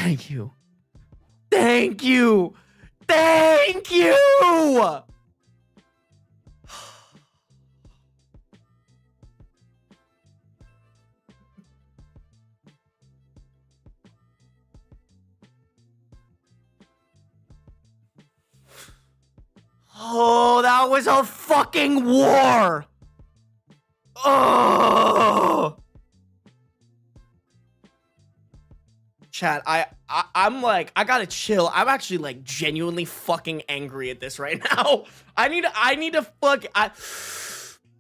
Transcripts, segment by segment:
Thank you. Thank you. Thank you. Oh, that was a fucking war. Oh. Chat, I'm like, I gotta chill. I'm actually like genuinely fucking angry at this right now. I need to fuck.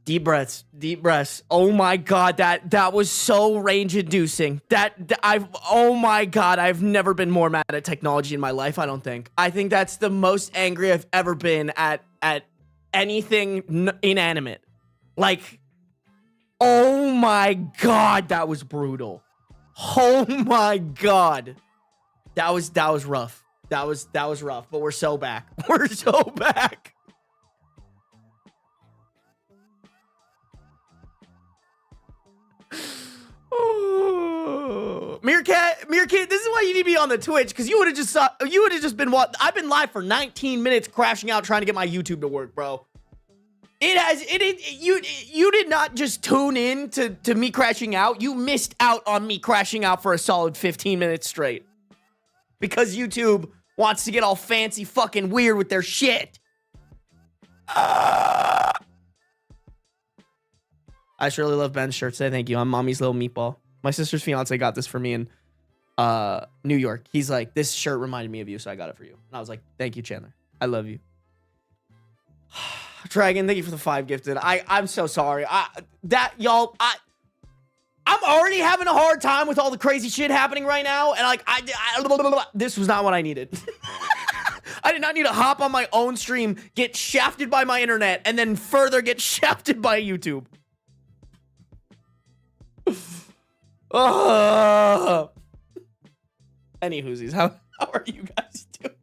Deep breaths, deep breaths. Oh my god, that was so range inducing. Oh my god, I've never been more mad at technology in my life. I don't think. I think that's the most angry I've ever been at anything inanimate. Like, oh my god, that was brutal. Oh my god. That was rough. That was rough, but we're so back. We're so back. Oh. Meerkat, this is why you need to be on the Twitch, because you would have just been I've been live for 19 minutes crashing out trying to get my YouTube to work, bro. You did not just tune in to me crashing out. You missed out on me crashing out for a solid 15 minutes straight. Because YouTube wants to get all fancy fucking weird with their shit. I surely love Ben's shirt today. Thank you. I'm mommy's little meatball. My sister's fiance got this for me in New York. He's like, this shirt reminded me of you, so I got it for you. And I was like, thank you, Chandler. I love you. Dragon, thank you for the 5 gifted. I'm so sorry. I'm already having a hard time with all the crazy shit happening right now, and like this was not what I needed. I did not need to hop on my own stream, get shafted by my internet, and then further get shafted by YouTube. Any whoosies, how are you guys doing?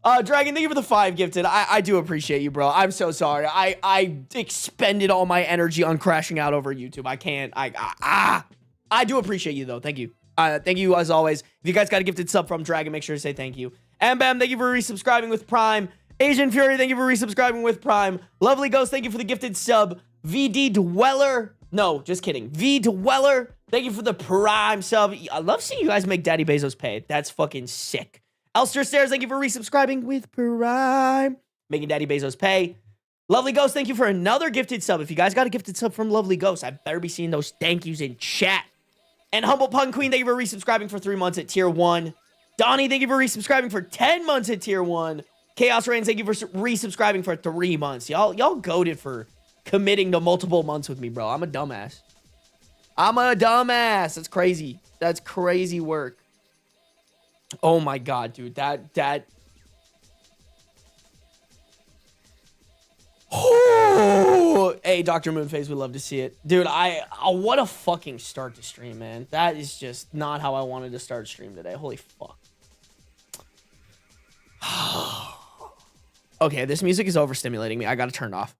Dragon, thank you for the 5 gifted. I do appreciate you, bro. I'm so sorry. I expended all my energy on crashing out over YouTube. I can't. I do appreciate you, though. Thank you. Thank you, as always. If you guys got a gifted sub from Dragon, make sure to say thank you. And Bam, thank you for resubscribing with Prime. Asian Fury, thank you for resubscribing with Prime. Lovely Ghost, thank you for the gifted sub. VD Dweller. No, just kidding. V Dweller, thank you for the Prime sub. I love seeing you guys make Daddy Bezos pay. That's fucking sick. Elster Stairs, thank you for resubscribing with Prime. Making Daddy Bezos pay. Lovely Ghost, thank you for another gifted sub. If you guys got a gifted sub from Lovely Ghost, I better be seeing those thank yous in chat. And Humble Pun Queen, thank you for resubscribing for 3 months at tier 1. Donnie, thank you for resubscribing for 10 months at tier 1. Chaos Reigns, thank you for resubscribing for 3 months. Y'all goated for committing to multiple months with me, bro. I'm a dumbass. That's crazy. That's crazy work. Oh my god, dude. Oh, hey, Dr. Moonface, we love to see it. Dude, what a fucking start to stream, man. That is just not how I wanted to start stream today. Holy fuck. Okay, this music is overstimulating me. I gotta turn it off.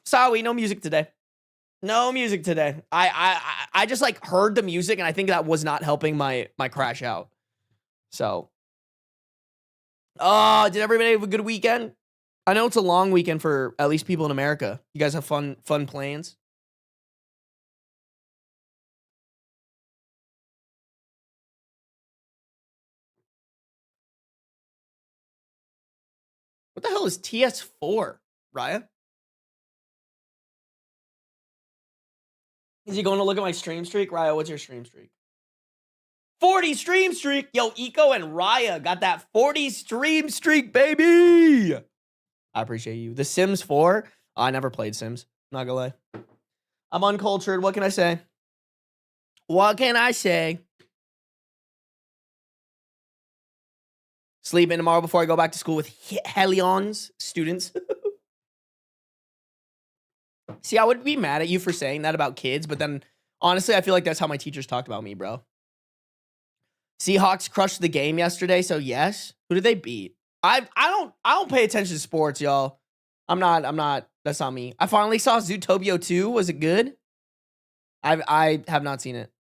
Sorry, no music today. No music today. I just like heard the music and I think that was not helping my crash out. So, did everybody have a good weekend? I know it's a long weekend for at least people in America. You guys have fun plans? What the hell is TS4, Raya? Is he going to look at my stream streak? Raya, what's your stream streak? 40 stream streak. Yo, Eco and Raya got that 40 stream streak, baby. I appreciate you. The Sims 4. I never played Sims. Not gonna lie. I'm uncultured. What can I say? What can I say? Sleep in tomorrow before I go back to school with Helion's students. See, I would be mad at you for saying that about kids, but then honestly, I feel like that's how my teachers talked about me, bro. Seahawks crushed the game yesterday, so yes. Who did they beat? I don't pay attention to sports, y'all. I'm not, that's not me. I finally saw Zootopia 2. Was it good? I have not seen it.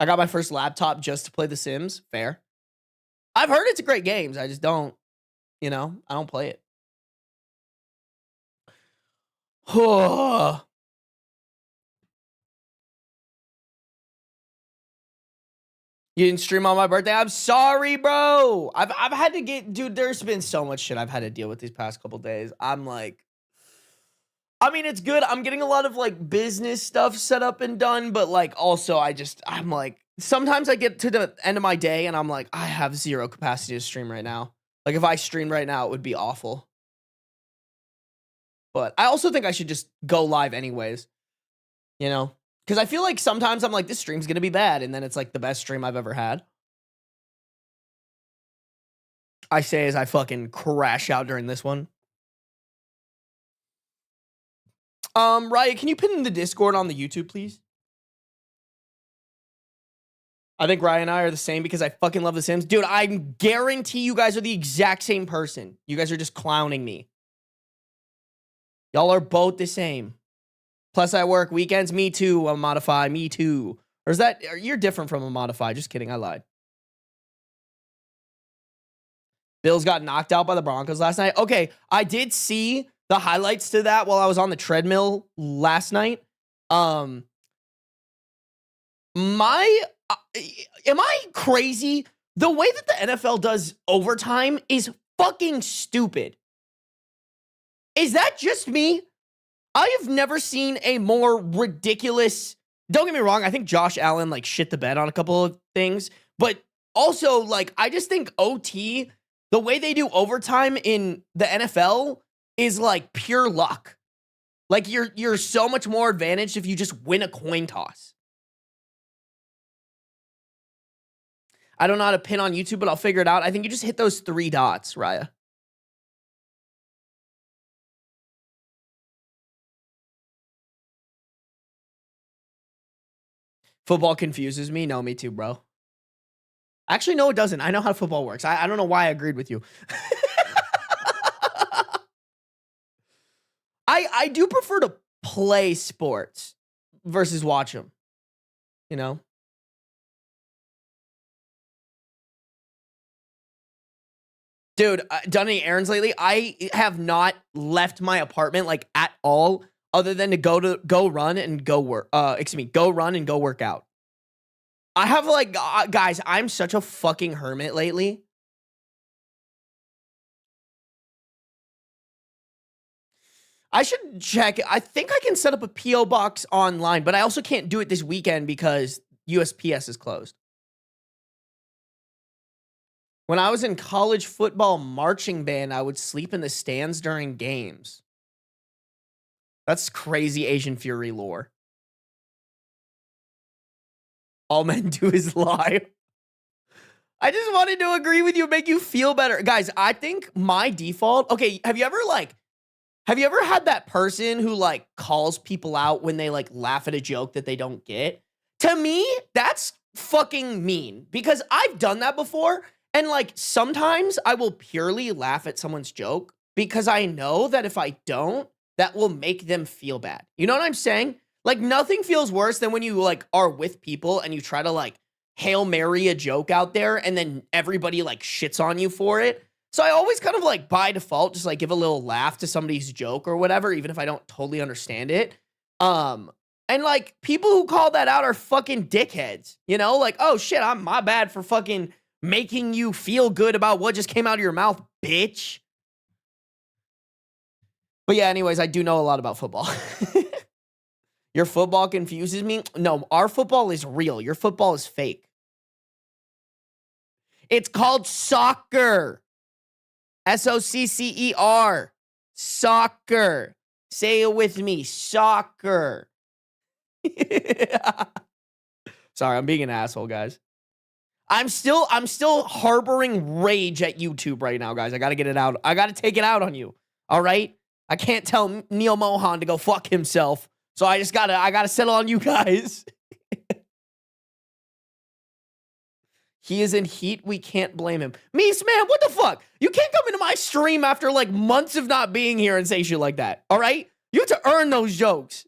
I got my first laptop just to play The Sims. Fair. I've heard it's a great game. I just don't, I don't play it. You didn't stream on my birthday? I'm sorry, bro. I've had to dude, there's been so much shit I've had to deal with these past couple days. I'm like, I mean, it's good. I'm getting a lot of like business stuff set up and done, but like also I'm like, sometimes I get to the end of my day and I'm like, I have zero capacity to stream right now. Like if I streamed right now, it would be awful. But I also think I should just go live anyways, because I feel like sometimes I'm like, this stream's going to be bad. And then it's like the best stream I've ever had. I say as I fucking crash out during this one. Riot, can you pin in the Discord on the YouTube, please? I think Ryan and I are the same because I fucking love The Sims. Dude, I guarantee you guys are the exact same person. You guys are just clowning me. Y'all are both the same. Plus, I work weekends. Me too, a Modify. Me too. Or is that... You're different from a Modify. Just kidding. I lied. Bills got knocked out by the Broncos last night. Okay, I did see the highlights to that while I was on the treadmill last night. Am I crazy? The way that the NFL does overtime is fucking stupid. Is that just me? I have never seen a more ridiculous... Don't get me wrong, I think Josh Allen, like, shit the bed on a couple of things. But also, like, I just think OT, the way they do overtime in the NFL is, like, pure luck. Like, you're so much more advantaged if you just win a coin toss. I don't know how to pin on YouTube, but I'll figure it out. I think you just hit those 3 dots, Raya. Football confuses me. No, me too, bro. Actually, no, it doesn't. I know how football works. I don't know why I agreed with you. I do prefer to play sports versus watch them. Dude, done any errands lately? I have not left my apartment like at all, other than to go run and go work. Go run and go work out. I have like, guys, I'm such a fucking hermit lately. I should check. I think I can set up a P.O. box online, but I also can't do it this weekend because USPS is closed. When I was in college football marching band, I would sleep in the stands during games. That's crazy Asian Fury lore. All men do is lie. I just wanted to agree with you, make you feel better. Guys, I think my default... Okay, have you ever had that person who, like, calls people out when they, like, laugh at a joke that they don't get? To me, that's fucking mean. Because I've done that before, and, like, sometimes I will purely laugh at someone's joke because I know that if I don't, that will make them feel bad. You know what I'm saying? Like, nothing feels worse than when you, like, are with people and you try to, like, Hail Mary a joke out there and then everybody, like, shits on you for it. So I always kind of, like, by default, just, like, give a little laugh to somebody's joke or whatever, even if I don't totally understand it. And, like, people who call that out are fucking dickheads. Like, oh, shit, I'm my bad for fucking making you feel good about what just came out of your mouth, bitch. But yeah, anyways, I do know a lot about football. Your football confuses me? No, our football is real. Your football is fake. It's called soccer. S-O-C-C-E-R. Soccer. Say it with me. Soccer. Sorry, I'm being an asshole, guys. I'm still harboring rage at YouTube right now, guys. I gotta get it out. I gotta take it out on you. All right? I can't tell Neil Mohan to go fuck himself. So I gotta settle on you guys. He is in heat. We can't blame him. Meese, man, what the fuck? You can't come into my stream after like months of not being here and say shit like that. All right? You have to earn those jokes.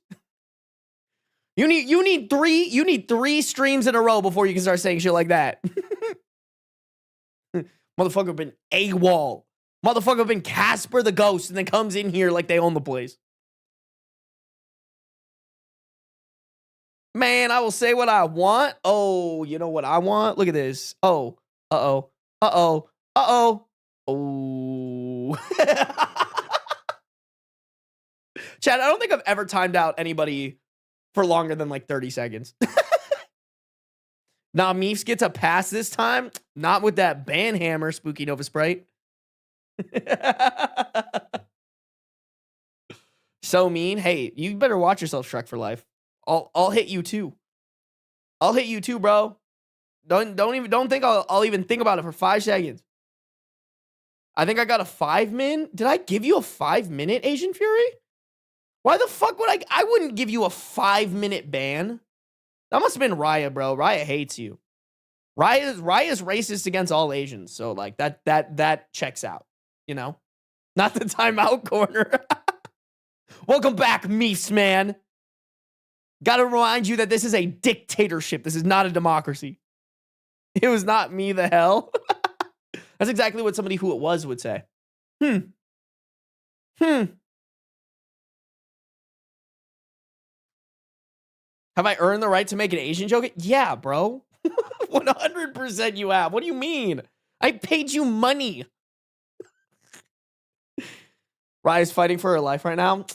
You need three streams in a row before you can start saying shit like that. Motherfucker been AWOL. Motherfucker been Casper the Ghost and then comes in here like they own the place. Man, I will say what I want. Oh, you know what I want? Look at this. Oh, uh-oh, uh-oh, uh-oh. Oh. Chad, I don't think I've ever timed out anybody for longer than like 30 seconds. Now, Meefs gets a pass this time. Not with that ban hammer, Spooky Nova Sprite. So mean. Hey, you better watch yourself, Shrek for life. I'll hit you too. I'll hit you too, bro. Don't think I'll even think about it for 5 seconds. I think I got a 5-min. Did I give you a 5-minute Asian Fury? Why the fuck would I wouldn't give you a 5-minute ban. That must have been Raya, bro. Raya hates you. Raya's racist against all Asians. So like that checks out, you know? Not the timeout corner. Welcome back, Meefs, man. Gotta remind you that this is a dictatorship. This is not a democracy. It was not me, the hell. That's exactly what somebody who it was would say. Have I earned the right to make an Asian joke? Yeah, bro. 100% you have. What do you mean? I paid you money. Raya's fighting for her life right now.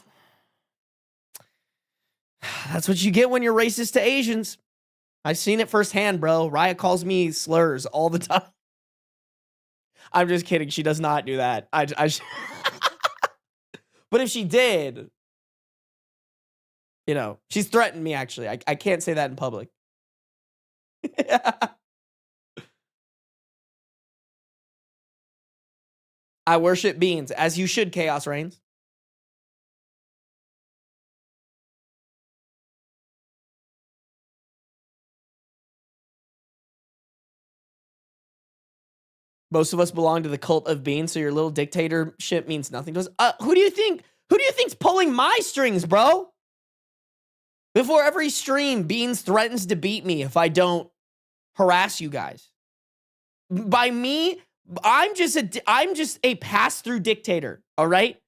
That's what you get when you're racist to Asians. I've seen it firsthand, bro. Raya calls me slurs all the time. I'm just kidding. She does not do that. But if she did, you know, she's threatened me, actually. I can't say that in public. I worship beans, as you should, Chaos Reigns. Most of us belong to the cult of beans, so your little dictatorship means nothing to us. Who do you think's pulling my strings, bro? Before every stream, Beans threatens to beat me if I don't harass you guys. By me, I'm just a pass-through dictator, all right?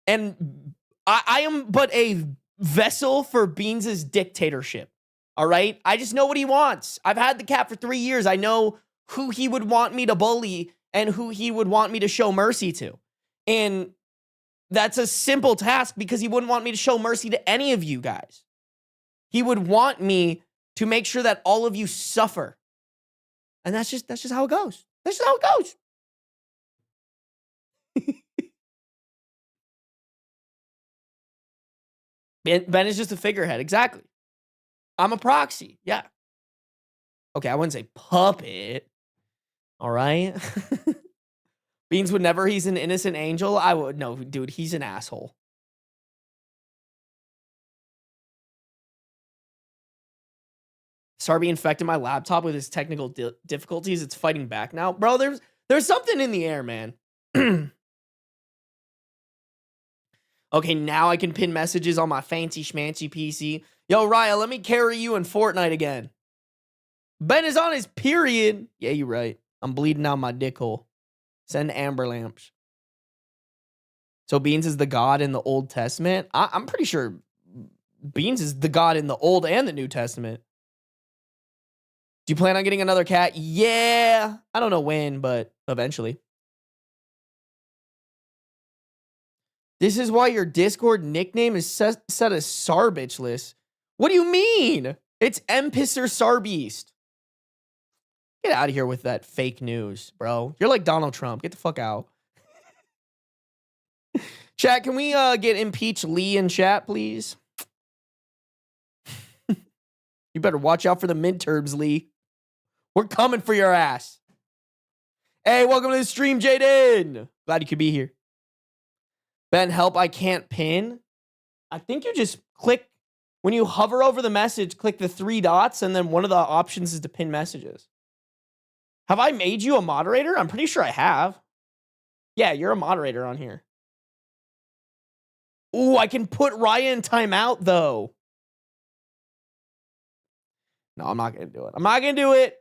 And I am but a vessel for Beans' dictatorship, all right? I just know what he wants. I've had the cat for 3 years. I know who he would want me to bully and who he would want me to show mercy to. And that's a simple task because he wouldn't want me to show mercy to any of you guys. He would want me to make sure that all of you suffer. And that's just how it goes. That's just how it goes. Ben is just a figurehead. Exactly. I'm a proxy. Yeah. Okay, I wouldn't say puppet. All right. Beans would never. He's an innocent angel. I would. No, dude, he's an asshole. Sarby infected my laptop with his technical difficulties. It's fighting back now. Bro, there's something in the air, man. Okay, now I can pin messages on my fancy schmancy PC. Yo, Raya, let me carry you in Fortnite again. Ben is on his period. Yeah, you're right. I'm bleeding out my dick hole. Send amber lamps. So Beans is the God in the Old Testament? I'm pretty sure Beans is the God in the Old and the New Testament. Do you plan on getting another cat? Yeah. I don't know when, but eventually. This is why your Discord nickname is set as Sarbitchless. What do you mean? It's Empisser Sarbeast. Get out of here with that fake news, bro. You're like Donald Trump. Get the fuck out. Chat, can we get impeach Lee in chat, please? You better watch out for the midterms, Lee. We're coming for your ass. Hey, welcome to the stream, Jaden. Glad you could be here. Ben, help, I can't pin. I think you just click, when you hover over the message, click the 3 dots, and then one of the options is to pin messages. Have I made you a moderator? I'm pretty sure I have. Yeah, you're a moderator on here. Ooh, I can put Raya in timeout, though. No, I'm not gonna do it. I'm not gonna do it.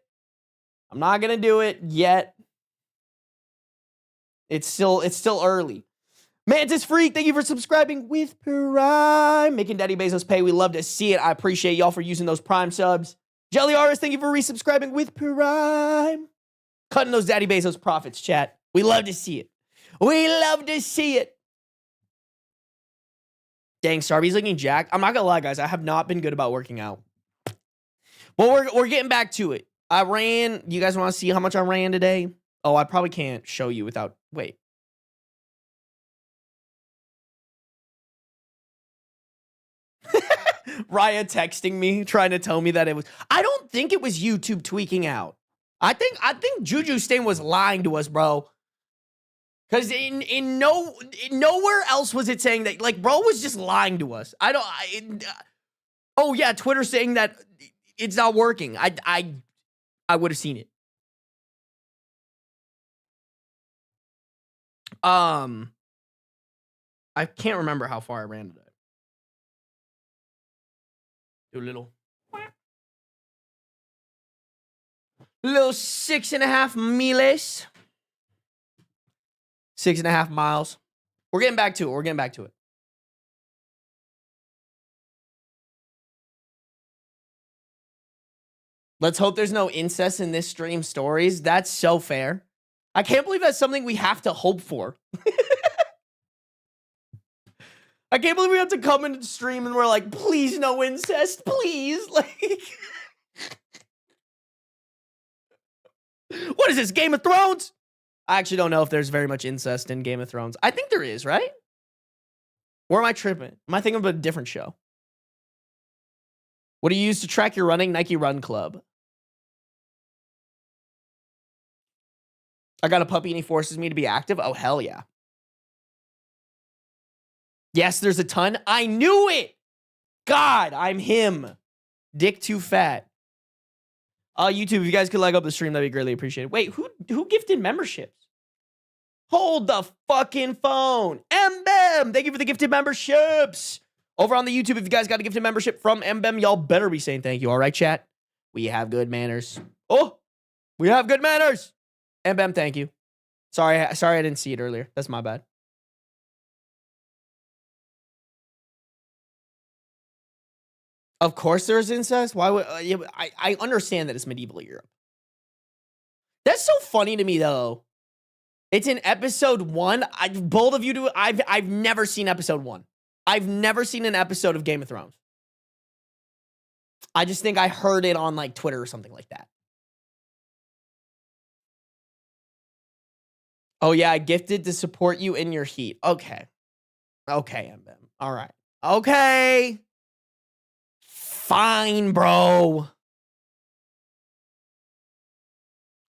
I'm not gonna do it yet. It's still early. Mantis Freak, thank you for subscribing with Prime. Making Daddy Bezos pay. We love to see it. I appreciate y'all for using those Prime subs. Jelly Artist, thank you for resubscribing with Prime. Cutting those Daddy Bezos profits, chat. We love to see it. We love to see it. Dang, Sarby's looking jacked. I'm not gonna lie, guys. I have not been good about working out. Well, we're getting back to it. I ran. You guys want to see how much I ran today? Oh, I probably can't show you without. Wait. Raya texting me, trying to tell me that it was. I don't think it was YouTube tweaking out. I think Juju Stain was lying to us, bro. Because nowhere else was it saying that. Like, bro was just lying to us. Oh yeah, Twitter saying that it's not working. I would have seen it. I can't remember how far I ran today. Do a little 6.5 miles. 6.5 miles. We're getting back to it. Let's hope there's no incest in this stream stories. That's so fair. I can't believe that's something we have to hope for. I can't believe we have to come into stream and we're like, please no incest, please. Like, what is this, Game of Thrones? I actually don't know if there's very much incest in Game of Thrones. I think there is, right? Or am I tripping? Am I thinking of a different show? What do you use to track your running? Nike Run Club. I got a puppy and he forces me to be active. Oh, hell yeah. Yes, there's a ton. I knew it. God, I'm him. Dick too fat. YouTube, if you guys could like up the stream, that'd be greatly appreciated. Wait, who gifted memberships? Hold the fucking phone. MBEM, thank you for the gifted memberships. Over on the YouTube, if you guys got a gifted membership from MBEM, y'all better be saying thank you. All right, chat? We have good manners. Oh, we have good manners. MBEM, thank you. Sorry I didn't see it earlier. That's my bad. Of course there's incest. Why would I understand that it's medieval Europe. That's so funny to me though. It's in episode 1. Bold of you to I've never seen episode 1. I've never seen an episode of Game of Thrones. I just think I heard it on like Twitter or something like that. Oh yeah, I gifted to support you in your heat. Okay. Okay, MBEM. All right. Okay. Fine, bro.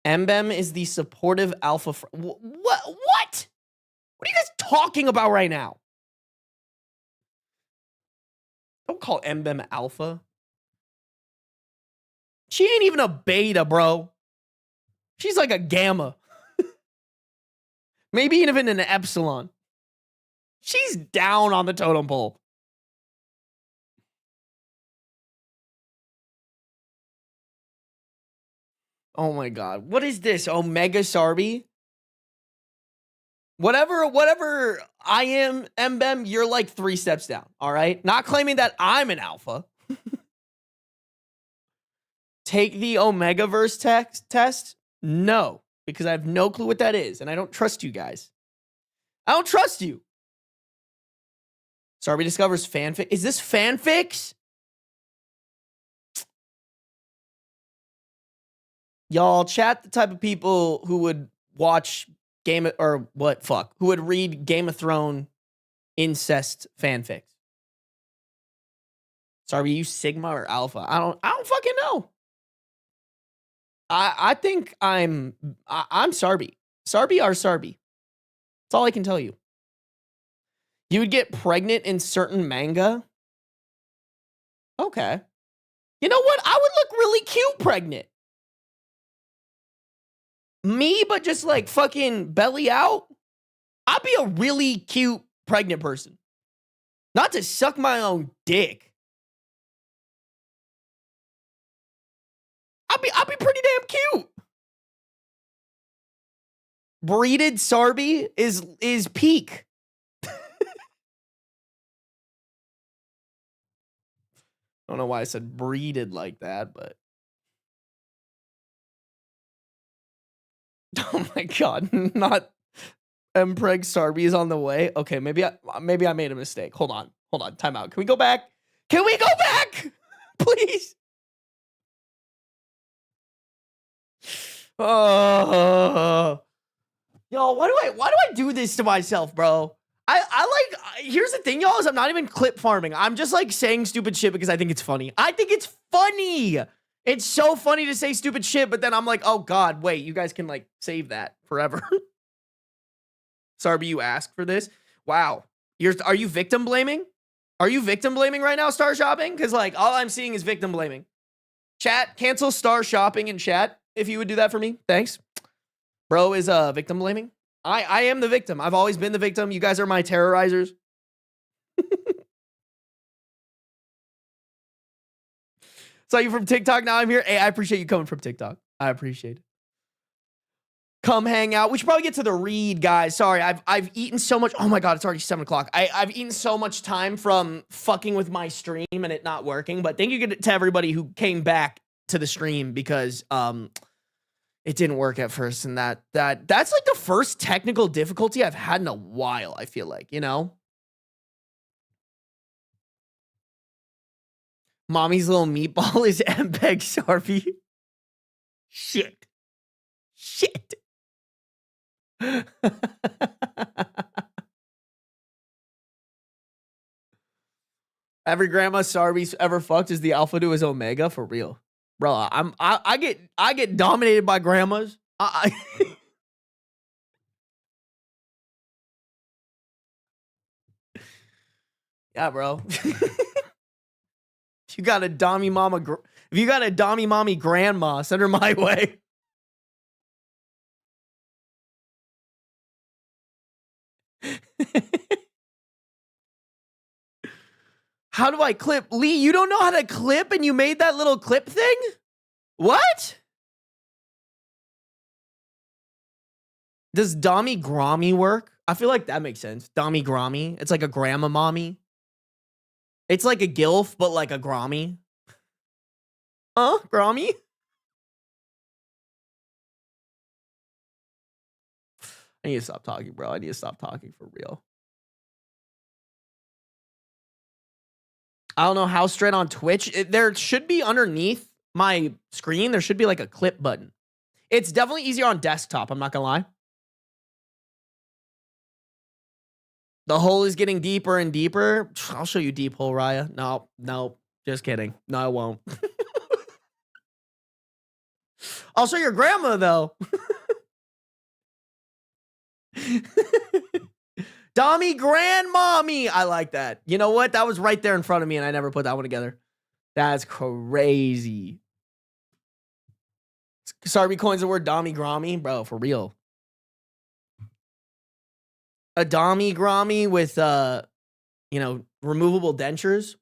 MBEM is the supportive alpha. What? What are you guys talking about right now? Don't call MBEM alpha. She ain't even a beta, bro. She's like a gamma. Maybe even an epsilon. She's down on the totem pole. Oh my God. What is this? Omega Sarby? Whatever I am, MBEM, you're like 3 steps down. All right. Not claiming that I'm an alpha. Take the Omegaverse test? No, because I have no clue what that is. And I don't trust you guys. I don't trust you. Sarby discovers fanfic. Is this fanfics? Y'all, chat the type of people who would watch who would read Game of Thrones incest fanfics. Sarby, you Sigma or Alpha? I don't fucking know. I think I'm Sarby. Sarby or Sarby. That's all I can tell you. You would get pregnant in certain manga. Okay. You know what? I would look really cute pregnant. Me, but just like fucking belly out. I'd be a really cute pregnant person. Not to suck my own dick. I'll be pretty damn cute. Breeded Sarby is peak. I don't know why I said breeded like that, but oh my god, not Mpreg Sarby is on the way. Okay, maybe I made a mistake. Hold on. Time out. Can we go back? Please. Oh. Yo, why do I do this to myself, bro? Here's the thing, y'all, is I'm not even clip farming. I'm just like saying stupid shit because I think it's funny. I think it's funny. It's so funny to say stupid shit, but then I'm like, oh god, wait, you guys can like save that forever. Sarby, you asked for this? Wow. Are you victim blaming? Are you victim blaming right now, Star Shopping? Because like all I'm seeing is victim blaming. Chat, cancel Star Shopping in chat if you would do that for me. Thanks. Bro is victim blaming. I am the victim. I've always been the victim. You guys are my terrorizers. Saw you from TikTok. Now I'm here. Hey, I appreciate you coming from TikTok. I appreciate it. Come hang out. We should probably get to the read, guys. Sorry, I've eaten so much. Oh my god, it's already 7 o'clock. I've eaten so much time from fucking with my stream and it not working. But thank you to everybody who came back to the stream because it didn't work at first, and that's like the first technical difficulty I've had in a while. I feel like, you know. Mommy's little meatball is MPEG Sarby. Shit. Every grandma Sarby's ever fucked is the alpha to his omega, for real, bro. I get dominated by grandmas. Yeah, bro. If you got a dommy mommy grandma, send her my way. How do I clip? Lee, you don't know how to clip and you made that little clip thing? What? Does Dommy Grommy work? I feel like that makes sense. Dommy Grommy. It's like a grandma mommy. It's like a gilf, but like a Grommy. Huh? Grommy? I need to stop talking, bro. I need to stop talking for real. I don't know how straight on Twitch. There should be underneath my screen, there should be like a clip button. It's definitely easier on desktop, I'm not gonna lie. The hole is getting deeper and deeper. I'll show you deep hole, Raya. No, just kidding. No, I won't. I'll show your grandma, though. Dommy Grandmommy. I like that. You know what? That was right there in front of me, and I never put that one together. That's crazy. Sarby coins the word Dommy Grommy. Bro, for real. A Dommy Grommy with, removable dentures.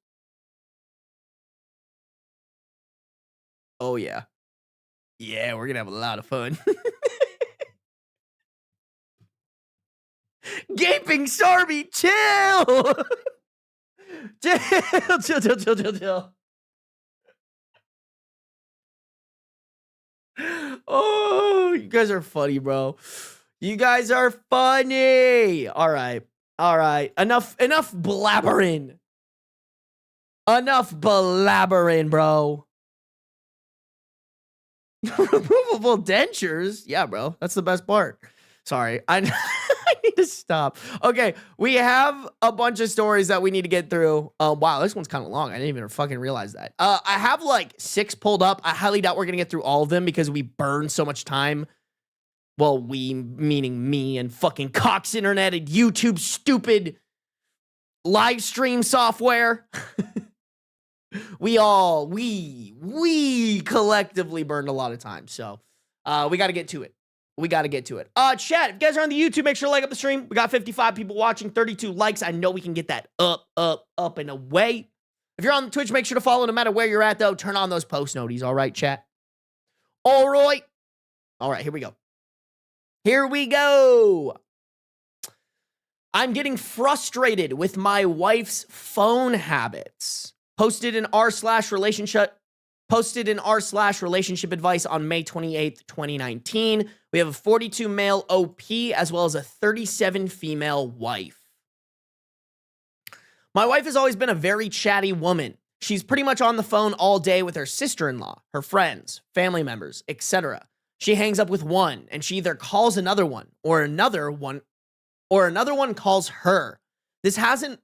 Oh, yeah. Yeah, we're going to have a lot of fun. Gaping Sarby, chill. Chill. Oh, you guys are funny, bro. You guys are funny. All right. Enough blabbering. Enough blabbering, bro. Removable dentures? Yeah, bro. That's the best part. Sorry. I need to stop. Okay, we have a bunch of stories that we need to get through. Wow, this one's kind of long. I didn't even fucking realize that. I have like 6 pulled up. I highly doubt we're gonna get through all of them because we burn so much time. Well, we, meaning me and fucking Cox Internet and YouTube stupid live stream software. We collectively burned a lot of time. So we got to get to it. Chat, if you guys are on the YouTube, make sure to like up the stream. We got 55 people watching, 32 likes. I know we can get that up and away. If you're on Twitch, make sure to follow no matter where you're at, though. Turn on those post noties, all right, chat? All right. All right, here we go. Here we go. I'm getting frustrated with my wife's phone habits. Posted in r/relationship advice on May 28th, 2019. We have a 42 male OP as well as a 37 female wife. My wife has always been a very chatty woman. She's pretty much on the phone all day with her sister-in-law, her friends, family members, etc. She hangs up with one and she either calls another one or another one calls her. This hasn't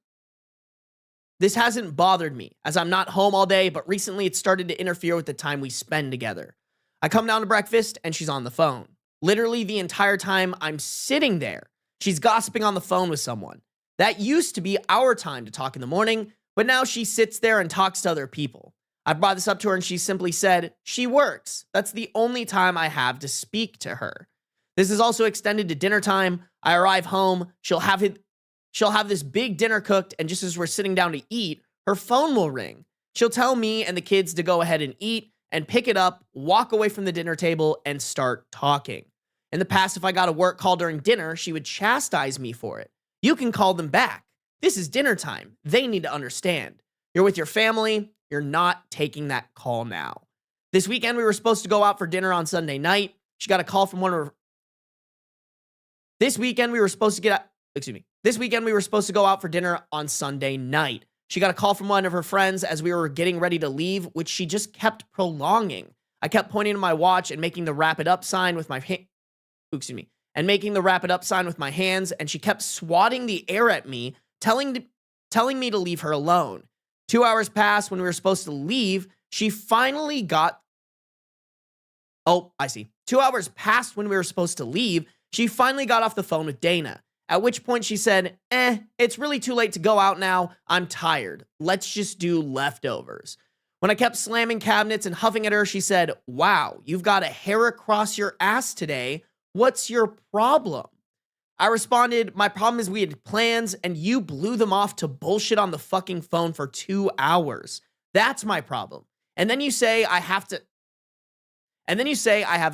bothered me as I'm not home all day, but recently it started to interfere with the time we spend together. I come down to breakfast and she's on the phone. Literally the entire time I'm sitting there, she's gossiping on the phone with someone. That used to be our time to talk in the morning, but now she sits there and talks to other people. I brought this up to her and she simply said, she works. That's the only time I have to speak to her. This is also extended to dinner time. I arrive home, she'll have this big dinner cooked, and just as we're sitting down to eat, her phone will ring. She'll tell me and the kids to go ahead and eat and pick it up, walk away from the dinner table, and start talking. In the past, if I got a work call during dinner, she would chastise me for it. You can call them back. This is dinner time. They need to understand. You're with your family. You're not taking that call now. This weekend, we were supposed to go out for dinner on Sunday night. She got a call from one of her... This weekend, we were supposed to go out for dinner on Sunday night. She got a call from one of her friends as we were getting ready to leave, which she just kept prolonging. I kept pointing to my watch and making the wrap it up sign with my hands, and she kept swatting the air at me, telling me to leave her alone. 2 hours passed when we were supposed to leave. She finally got... Oh, I see. 2 hours passed when we were supposed to leave. She finally got off the phone with Dana. At which point she said, it's really too late to go out now. I'm tired. Let's just do leftovers. When I kept slamming cabinets and huffing at her, she said, wow, you've got a hair across your ass today. What's your problem? I responded, my problem is we had plans and you blew them off to bullshit on the fucking phone for 2 hours. That's my problem. And then you say I have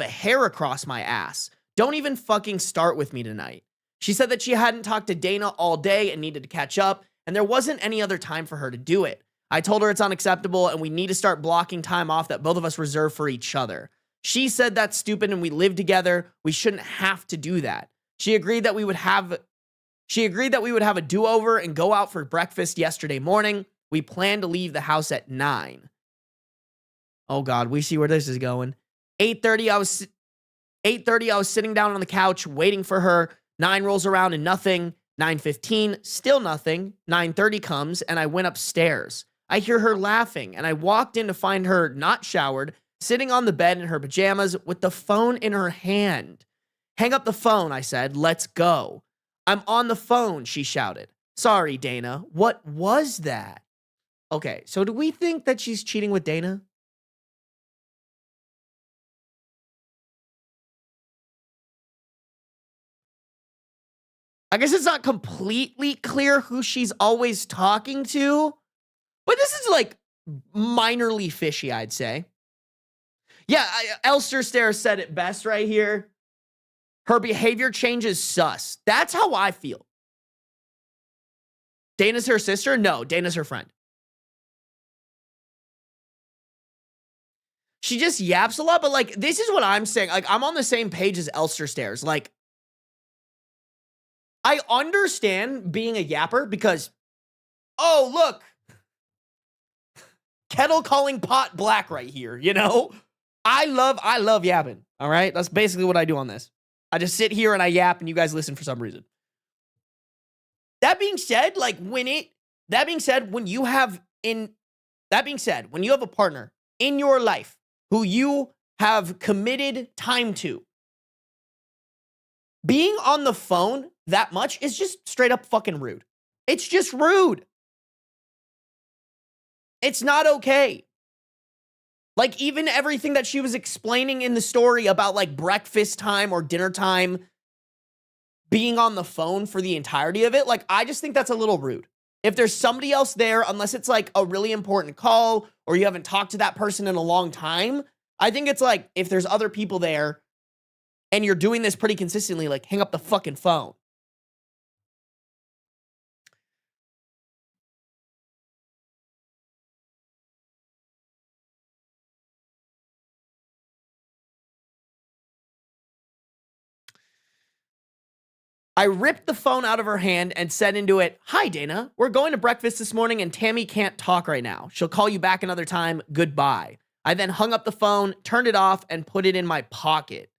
a hair across my ass. Don't even fucking start with me tonight. She said that she hadn't talked to Dana all day and needed to catch up, and there wasn't any other time for her to do it. I told her it's unacceptable and we need to start blocking time off that both of us reserve for each other. She said that's stupid and we live together. We shouldn't have to do that. She agreed that we would have a do-over and go out for breakfast yesterday morning. We planned to leave the house at 9. Oh God, we see where this is going. 8:30, I was sitting down on the couch waiting for her. 9 rolls around and nothing. 9:15, still nothing. 9:30 comes and I went upstairs. I hear her laughing and I walked in to find her not showered, sitting on the bed in her pajamas with the phone in her hand. Hang up the phone, I said. Let's go. I'm on the phone, she shouted. Sorry, Dana. What was that? Okay, so do we think that she's cheating with Dana? I guess it's not completely clear who she's always talking to, but this is like minorly fishy, I'd say. Yeah, Elster Stare said it best right here. Her behavior changes sus. That's how I feel. Dana's her sister? No, Dana's her friend. She just yaps a lot, but like, this is what I'm saying. Like, I'm on the same page as Elster Stairs. Like, I understand being a yapper because, oh, look, kettle calling pot black right here, you know? I love yapping, all right? That's basically what I do on this. I just sit here and I yap and you guys listen for some reason. That being said, when you have a partner in your life who you have committed time to, being on the phone that much is just straight up fucking rude. It's just rude. It's not okay. Like, even everything that she was explaining in the story about, like, breakfast time or dinner time, being on the phone for the entirety of it, like, I just think that's a little rude. If there's somebody else there, unless it's, like, a really important call or you haven't talked to that person in a long time, I think it's like, if there's other people there and you're doing this pretty consistently, like, hang up the fucking phone. I ripped the phone out of her hand and said into it, "Hi, Dana. We're going to breakfast this morning and Tammy can't talk right now. She'll call you back another time. Goodbye." I then hung up the phone, turned it off, and put it in my pocket.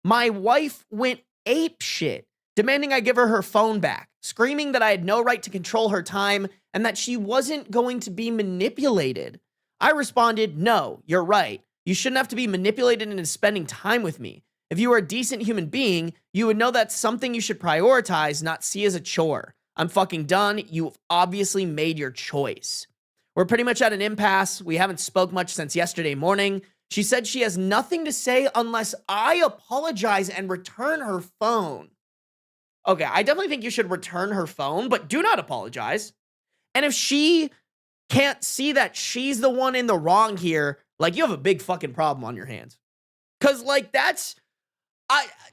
My wife went ape shit, demanding I give her her phone back, screaming that I had no right to control her time and that she wasn't going to be manipulated. I responded, "No, you're right. You shouldn't have to be manipulated into spending time with me. If you were a decent human being, you would know that's something you should prioritize, not see as a chore. I'm fucking done. You've obviously made your choice." We're pretty much at an impasse. We haven't spoke much since yesterday morning. She said she has nothing to say unless I apologize and return her phone. Okay, I definitely think you should return her phone, but do not apologize. And if she can't see that she's the one in the wrong here, like, you have a big fucking problem on your hands. Cause like,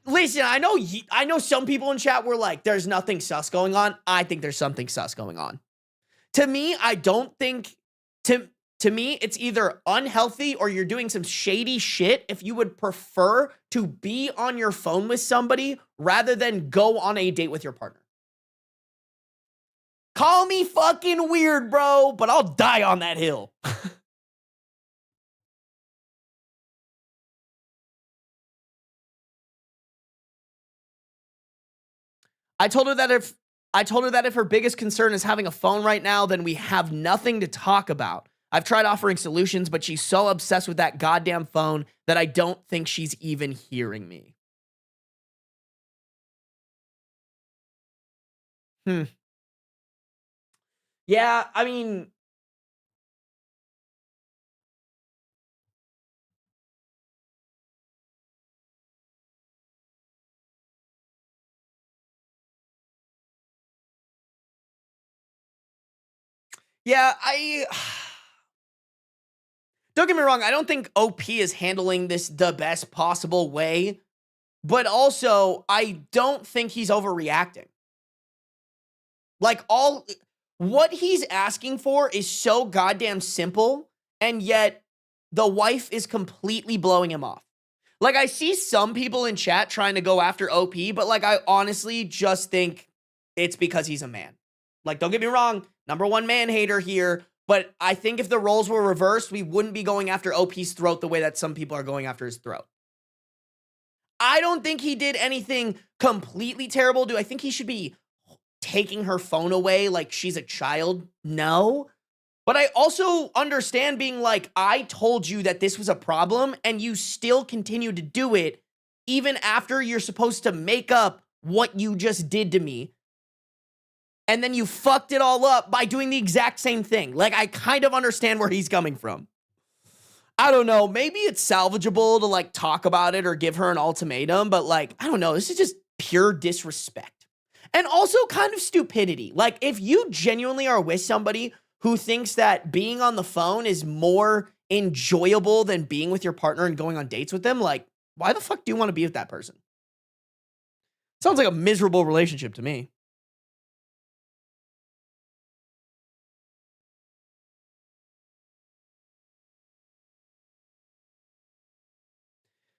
listen, I know some people in chat were like, there's nothing sus going on. I think there's something sus going on. To me, I don't think, to me, it's either unhealthy or you're doing some shady shit if you would prefer to be on your phone with somebody rather than go on a date with your partner. Call me fucking weird, bro, but I'll die on that hill. I told her that if her biggest concern is having a phone right now, then we have nothing to talk about. I've tried offering solutions, but she's so obsessed with that goddamn phone that I don't think she's even hearing me. Yeah, I mean, yeah, don't get me wrong, I don't think OP is handling this the best possible way, but also I don't think he's overreacting. Like, what he's asking for is so goddamn simple, and yet the wife is completely blowing him off. Like, I see some people in chat trying to go after OP, but like, I honestly just think it's because he's a man. Like, don't get me wrong, number one man hater here, but I think if the roles were reversed, we wouldn't be going after OP's throat the way that some people are going after his throat. I don't think he did anything completely terrible. Do I think he should be taking her phone away like she's a child? No. But I also understand being like, I told you that this was a problem and you still continue to do it even after you're supposed to make up what you just did to me. And then you fucked it all up by doing the exact same thing. Like, I kind of understand where he's coming from. I don't know. Maybe it's salvageable to like talk about it or give her an ultimatum, but like, I don't know. This is just pure disrespect. And also kind of stupidity. Like, if you genuinely are with somebody who thinks that being on the phone is more enjoyable than being with your partner and going on dates with them, like, why the fuck do you want to be with that person? Sounds like a miserable relationship to me.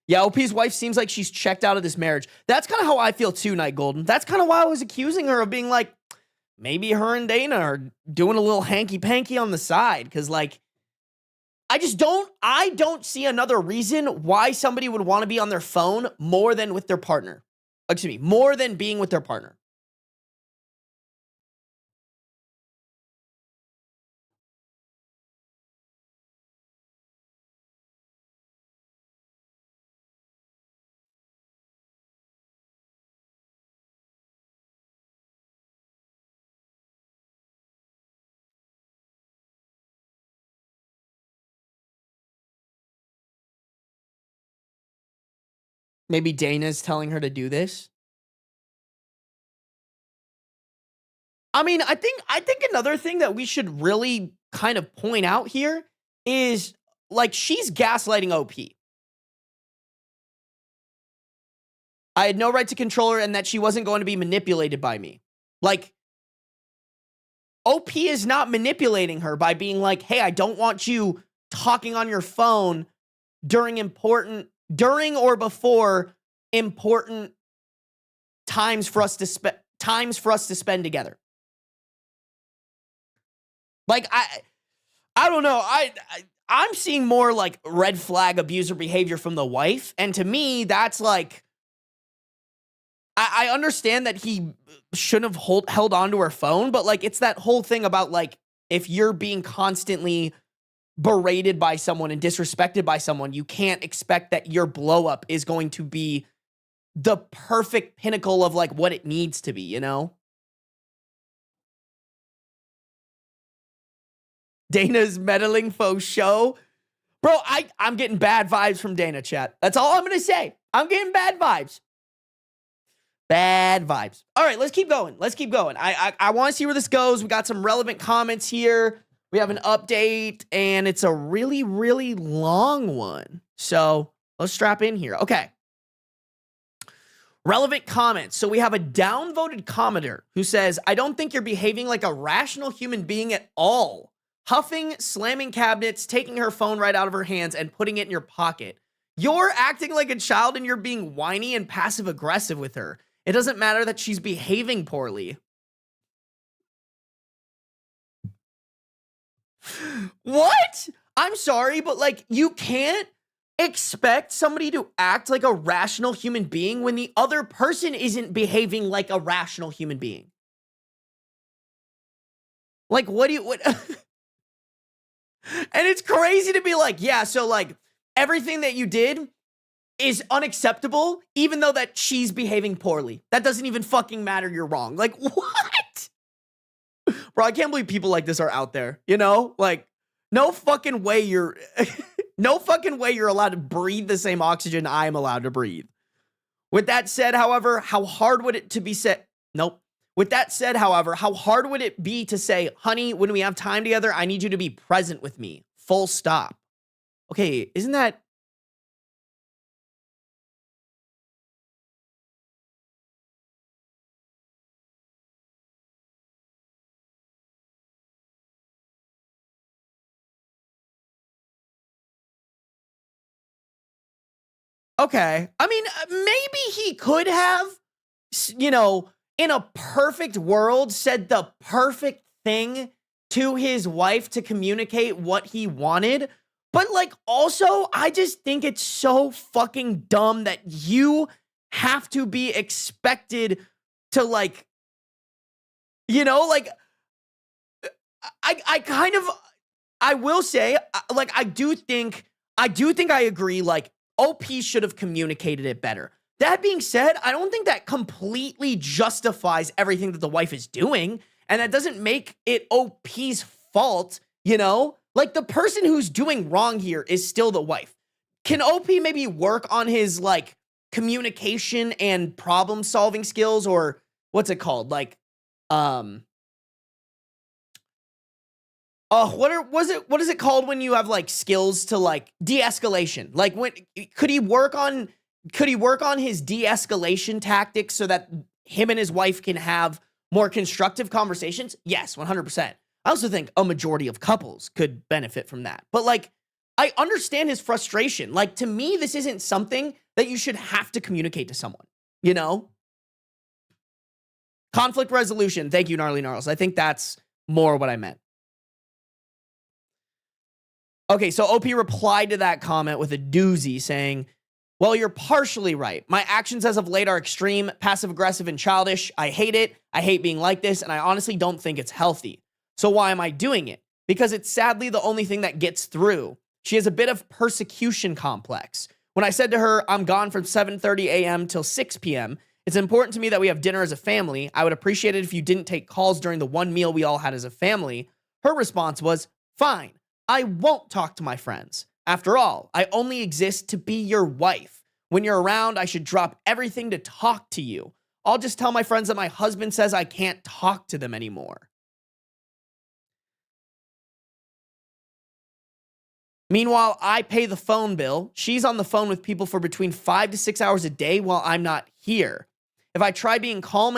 Yeah, OP's wife seems like she's checked out of this marriage. That's kind of how I feel too, Night Golden. That's kind of why I was accusing her of being like, maybe her and Dana are doing a little hanky-panky on the side. Because, like, I don't see another reason why somebody would want to be on their phone more than with their partner. Excuse me, more than being with their partner. Maybe Dana's telling her to do this. I mean, I think another thing that we should really kind of point out here is, like, she's gaslighting OP. I had no right to control her and that she wasn't going to be manipulated by me. Like, OP is not manipulating her by being like, hey, I don't want you talking on your phone during or before important times for us to spend together. Like, I don't know. I'm seeing more like red flag abuser behavior from the wife. And to me, that's like, I understand that he shouldn't have held on to her phone, but like, it's that whole thing about like, if you're being constantly berated by someone and disrespected by someone, you can't expect that your blow up is going to be the perfect pinnacle of like what it needs to be, you know? Dana's meddling faux show. Bro, I'm getting bad vibes from Dana, chat. That's all I'm going to say. I'm getting bad vibes. Bad vibes. All right, let's keep going. I want to see where this goes. We got some relevant comments here. We have an update, and it's a really, really long one. So let's strap in here. Okay. Relevant comments. So we have a downvoted commenter who says, I don't think you're behaving like a rational human being at all. Huffing, slamming cabinets, taking her phone right out of her hands and putting it in your pocket. You're acting like a child and you're being whiny and passive aggressive with her. It doesn't matter that she's behaving poorly. What? I'm sorry, but like, you can't expect somebody to act like a rational human being when the other person isn't behaving like a rational human being. Like, what? And it's crazy to be like, yeah, so like everything that you did is unacceptable, even though that she's behaving poorly. That doesn't even fucking matter. You're wrong. Like, what? Bro, I can't believe people like this are out there, you know? Like, no fucking way you're allowed to breathe the same oxygen I am allowed to breathe. With that said, however, how hard would it be to say, honey, when we have time together, I need you to be present with me. Full stop. Okay, isn't that... Okay. I mean, maybe he could have, you know, in a perfect world, said the perfect thing to his wife to communicate what he wanted. But, like, also, I just think it's so fucking dumb that you have to be expected to, like, you know, like, I will say, like, I do think I agree, like, OP should have communicated it better. That being said, I don't think that completely justifies everything that the wife is doing, and that doesn't make it OP's fault, you know? Like, the person who's doing wrong here is still the wife. Can OP maybe work on his, like, communication and problem-solving skills, or what's it called? Like, what is it called when you have like skills to like de-escalation? Like, could he work on his de-escalation tactics so that him and his wife can have more constructive conversations? Yes, 100%. I also think a majority of couples could benefit from that. But like, I understand his frustration. Like, to me, this isn't something that you should have to communicate to someone, you know? Conflict resolution. Thank you, Gnarly Gnarls. I think that's more what I meant. Okay, so OP replied to that comment with a doozy saying, well, you're partially right. My actions as of late are extreme, passive-aggressive, and childish. I hate it. I hate being like this, and I honestly don't think it's healthy. So why am I doing it? Because it's sadly the only thing that gets through. She has a bit of persecution complex. When I said to her, I'm gone from 7:30 a.m. till 6 p.m., it's important to me that we have dinner as a family. I would appreciate it if you didn't take calls during the one meal we all had as a family. Her response was, fine. I won't talk to my friends. After all, I only exist to be your wife. When you're around, I should drop everything to talk to you. I'll just tell my friends that my husband says I can't talk to them anymore. Meanwhile, I pay the phone bill. She's on the phone with people for between 5 to 6 hours a day while I'm not here. If I try being calm,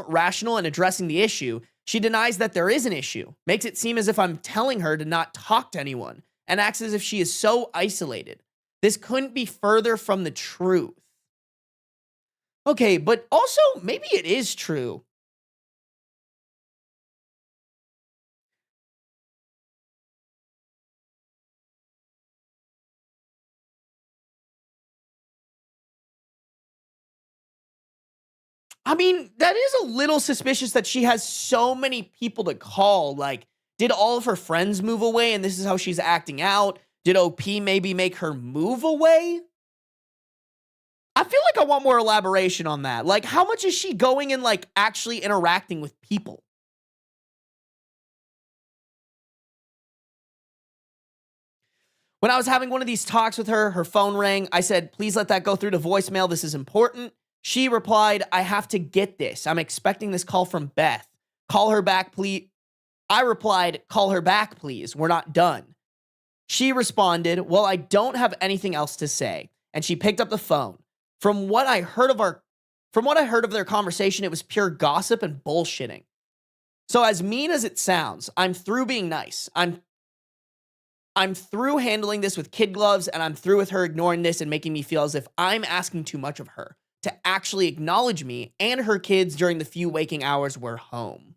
rational, and addressing the issue, she denies that there is an issue, makes it seem as if I'm telling her to not talk to anyone, and acts as if she is so isolated. This couldn't be further from the truth. Okay, but also, maybe it is true. I mean, that is a little suspicious that she has so many people to call. Like, did all of her friends move away and this is how she's acting out? Did OP maybe make her move away? I feel like I want more elaboration on that. Like, how much is she going and, like, actually interacting with people? When I was having one of these talks with her, her phone rang. I said, please let that go through to voicemail. This is important. She replied, I have to get this. I'm expecting this call from Beth. Call her back, please. I replied, call her back, please. We're not done. She responded, well, I don't have anything else to say. And she picked up the phone. From what I heard of their conversation, it was pure gossip and bullshitting. So as mean as it sounds, I'm through being nice. I'm through handling this with kid gloves, and I'm through with her ignoring this and making me feel as if I'm asking too much of her to actually acknowledge me and her kids during the few waking hours we're home.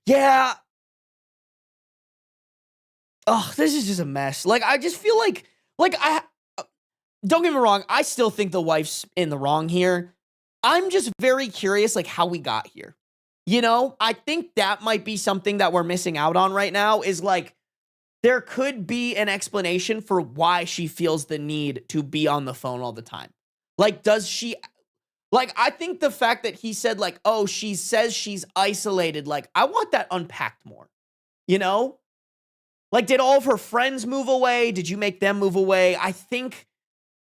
Yeah. Oh, this is just a mess. Like, I just feel like don't get me wrong, I still think the wife's in the wrong here. I'm just very curious, like, how we got here. You know, I think that might be something that we're missing out on right now is like, there could be an explanation for why she feels the need to be on the phone all the time. Like, does she, like, I think the fact that he said, like, oh, she says she's isolated, like, I want that unpacked more, you know? Like, did all of her friends move away? Did you make them move away? I think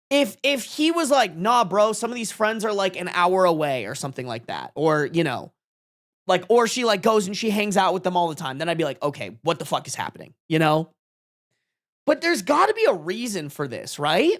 if he was like, nah, bro, some of these friends are like an hour away or something like that, or, you know, like, or she like goes and she hangs out with them all the time, then I'd be like, okay, what the fuck is happening, you know? But there's got to be a reason for this, right?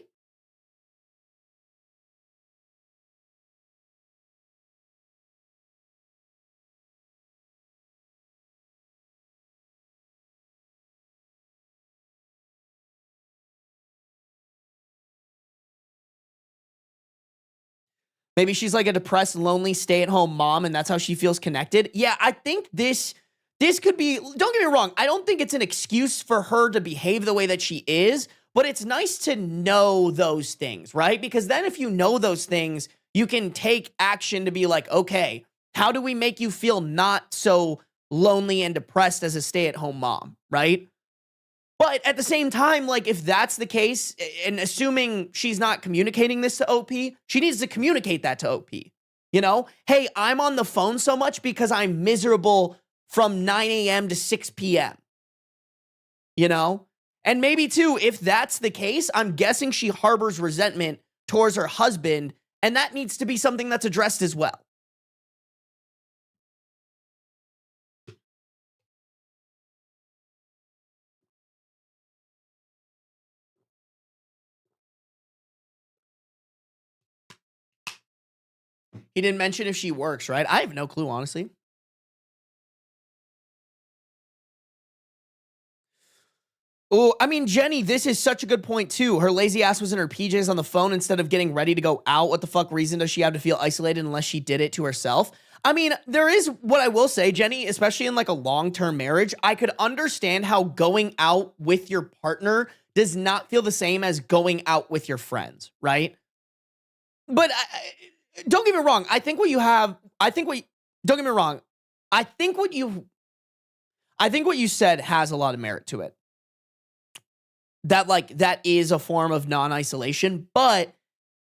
Maybe she's like a depressed, lonely, stay-at-home mom, and that's how she feels connected. Yeah, I think this could be, don't get me wrong, I don't think it's an excuse for her to behave the way that she is, but it's nice to know those things, right? Because then if you know those things, you can take action to be like, okay, how do we make you feel not so lonely and depressed as a stay-at-home mom, right? But at the same time, like, if that's the case, and assuming she's not communicating this to OP, she needs to communicate that to OP. You know, hey, I'm on the phone so much because I'm miserable from 9 a.m. to 6 p.m. You know? And maybe, too, if that's the case, I'm guessing she harbors resentment towards her husband, and that needs to be something that's addressed as well. He didn't mention if she works, right? I have no clue, honestly. Oh, I mean, Jenny, this is such a good point, too. Her lazy ass was in her PJs on the phone instead of getting ready to go out. What the fuck reason does she have to feel isolated unless she did it to herself? I mean, there is what I will say, Jenny, especially in like a long-term marriage, I could understand how going out with your partner does not feel the same as going out with your friends, right? But don't get me wrong. Don't get me wrong. I think what you said has a lot of merit to it. That is a form of non-isolation, but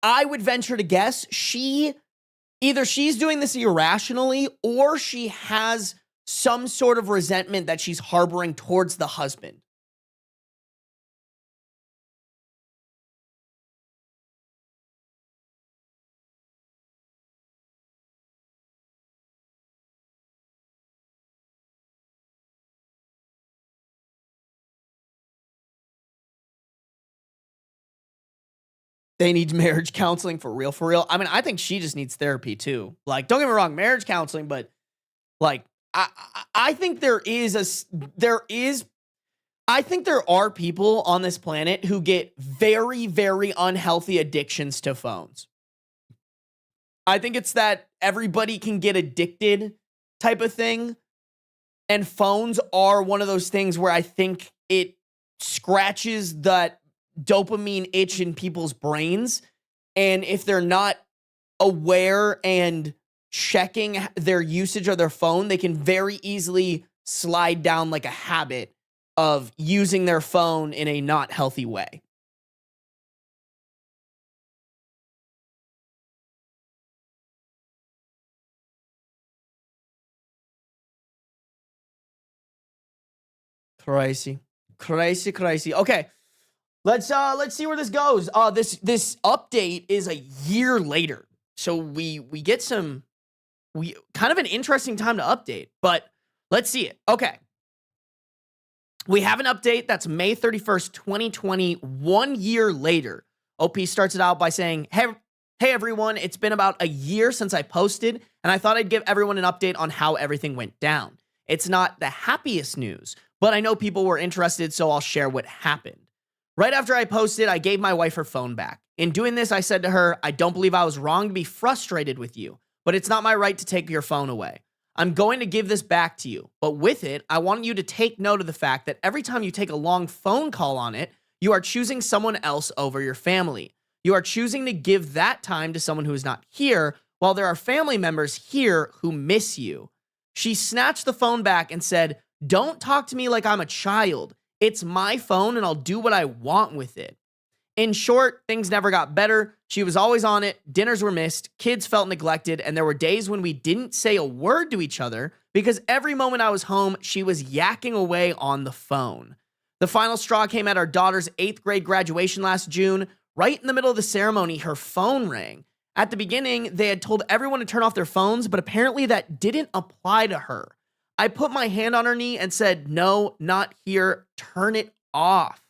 I would venture to guess either she's doing this irrationally or she has some sort of resentment that she's harboring towards the husband. They need marriage counseling for real, for real. I mean, I think she just needs therapy too. Like, don't get me wrong, marriage counseling, but like, I think I think there are people on this planet who get very, very unhealthy addictions to phones. I think it's that everybody can get addicted type of thing. And phones are one of those things where I think it scratches that dopamine itch in people's brains. And if they're not aware and checking their usage of their phone, they can very easily slide down like a habit of using their phone in a not healthy way. Crazy. Crazy, crazy. Okay. Let's see where this goes. This update is a year later. So we get some kind of an interesting time to update, but let's see it. Okay. We have an update that's May 31st, 2020, 1 year later. OP starts it out by saying, hey everyone, it's been about a year since I posted, and I thought I'd give everyone an update on how everything went down. It's not the happiest news, but I know people were interested, so I'll share what happened. Right after I posted, I gave my wife her phone back. In doing this, I said to her, I don't believe I was wrong to be frustrated with you, but it's not my right to take your phone away. I'm going to give this back to you, but with it, I want you to take note of the fact that every time you take a long phone call on it, you are choosing someone else over your family. You are choosing to give that time to someone who is not here, while there are family members here who miss you. She snatched the phone back and said, don't talk to me like I'm a child. It's my phone and I'll do what I want with it. In short, things never got better. She was always on it. Dinners were missed. Kids felt neglected. And there were days when we didn't say a word to each other because every moment I was home, she was yakking away on the phone. The final straw came at our daughter's 8th grade graduation last June. Right in the middle of the ceremony, her phone rang. At the beginning, they had told everyone to turn off their phones, but apparently that didn't apply to her. I put my hand on her knee and said, no, not here. Turn it off.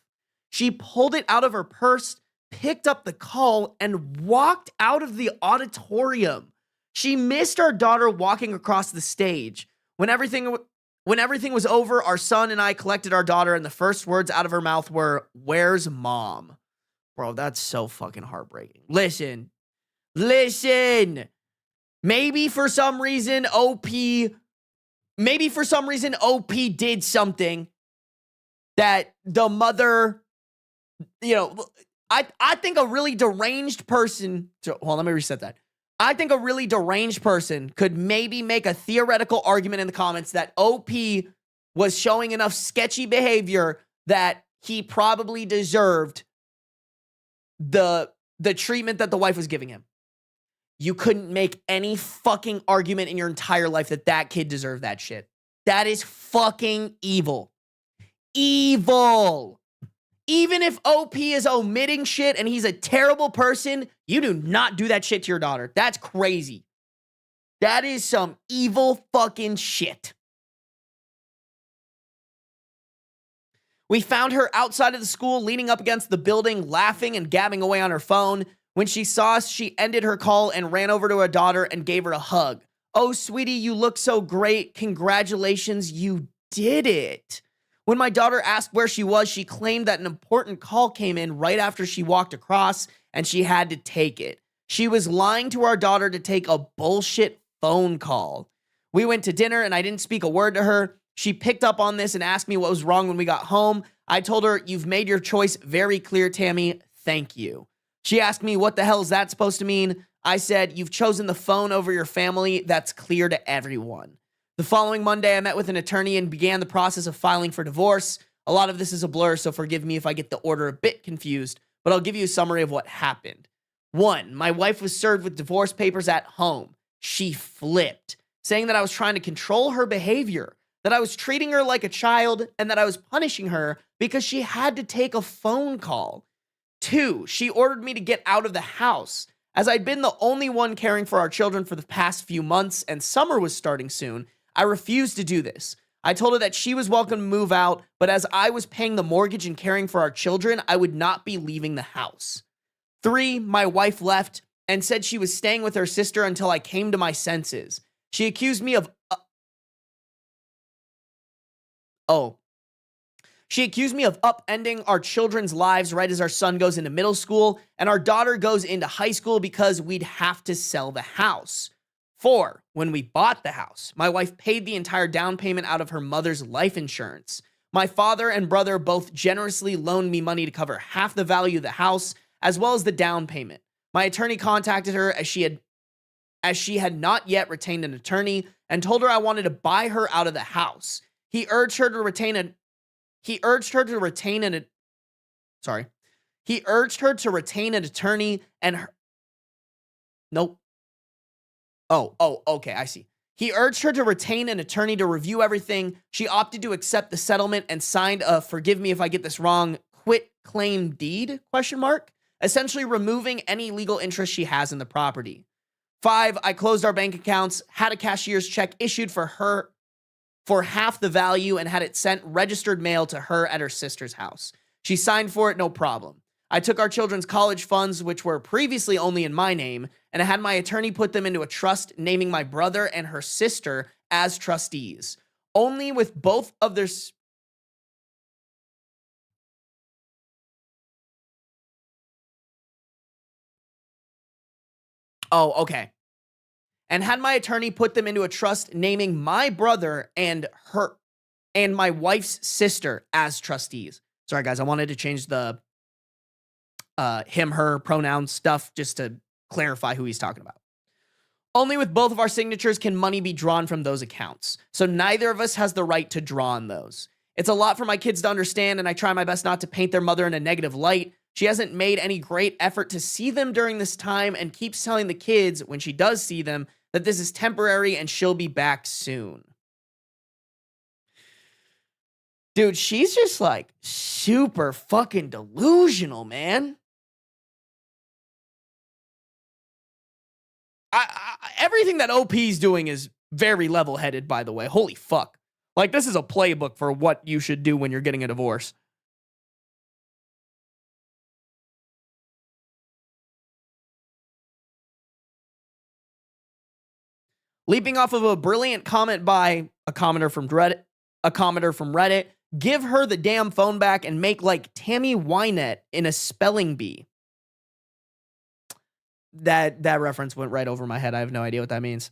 She pulled it out of her purse, picked up the call, and walked out of the auditorium. She missed our daughter walking across the stage. When everything was over, our son and I collected our daughter, and the first words out of her mouth were, "Where's mom?" Bro, that's so fucking heartbreaking. Listen. Maybe for some reason, OP did something that the mother, I think a really deranged person, hold on, let me reset that. I think a really deranged person could maybe make a theoretical argument in the comments that OP was showing enough sketchy behavior that he probably deserved the treatment that the wife was giving him. You couldn't make any fucking argument in your entire life that that kid deserved that shit. That is fucking evil. Evil. Even if OP is omitting shit and he's a terrible person, you do not do that shit to your daughter. That's crazy. That is some evil fucking shit. We found her outside of the school, leaning up against the building, laughing and gabbing away on her phone. When she saw us, she ended her call and ran over to her daughter and gave her a hug. Oh, sweetie, you look so great. Congratulations, you did it. When my daughter asked where she was, she claimed that an important call came in right after she walked across and she had to take it. She was lying to our daughter to take a bullshit phone call. We went to dinner and I didn't speak a word to her. She picked up on this and asked me what was wrong when we got home. I told her, you've made your choice very clear, Tammy. Thank you. She asked me, what the hell is that supposed to mean? I said, you've chosen the phone over your family. That's clear to everyone. The following Monday, I met with an attorney and began the process of filing for divorce. A lot of this is a blur, so forgive me if I get the order a bit confused, but I'll give you a summary of what happened. 1, my wife was served with divorce papers at home. She flipped, saying that I was trying to control her behavior, that I was treating her like a child, and that I was punishing her because she had to take a phone call. 2, she ordered me to get out of the house. As I'd been the only one caring for our children for the past few months and summer was starting soon, I refused to do this. I told her that she was welcome to move out, but as I was paying the mortgage and caring for our children, I would not be leaving the house. 3, my wife left and said she was staying with her sister until I came to my senses. She accused me of She accused me of upending our children's lives right as our son goes into middle school and our daughter goes into high school because we'd have to sell the house. 4, when we bought the house, my wife paid the entire down payment out of her mother's life insurance. My father and brother both generously loaned me money to cover half the value of the house as well as the down payment. My attorney contacted her as she had not yet retained an attorney and told her I wanted to buy her out of the house. He urged her to retain an attorney and her. Nope. Okay, I see. He urged her to retain an attorney to review everything. She opted to accept the settlement and signed a, forgive me if I get this wrong, quit claim deed, ? Essentially removing any legal interest she has in the property. 5, I closed our bank accounts, had a cashier's check issued for her for half the value and had it sent registered mail to her at her sister's house. She signed for it, no problem. I took our children's college funds, which were previously only in my name, and I had my attorney put them into a trust, naming my brother and her sister as trustees. Only with both of their... Okay. And had my attorney put them into a trust, naming my brother and her and my wife's sister as trustees. Sorry, guys, I wanted to change the him, her pronoun stuff just to clarify who he's talking about. Only with both of our signatures can money be drawn from those accounts. So neither of us has the right to draw on those. It's a lot for my kids to understand, and I try my best not to paint their mother in a negative light. She hasn't made any great effort to see them during this time and keeps telling the kids, when she does see them, that this is temporary and she'll be back soon. Dude, she's just like super fucking delusional, man. Everything that OP's doing is very level-headed, by the way. Holy fuck. Like, this is a playbook for what you should do when you're getting a divorce. Leaping off of a brilliant comment by a commenter from Reddit, give her the damn phone back and make like Tammy Wynette in a spelling bee. That reference went right over my head. I have no idea what that means.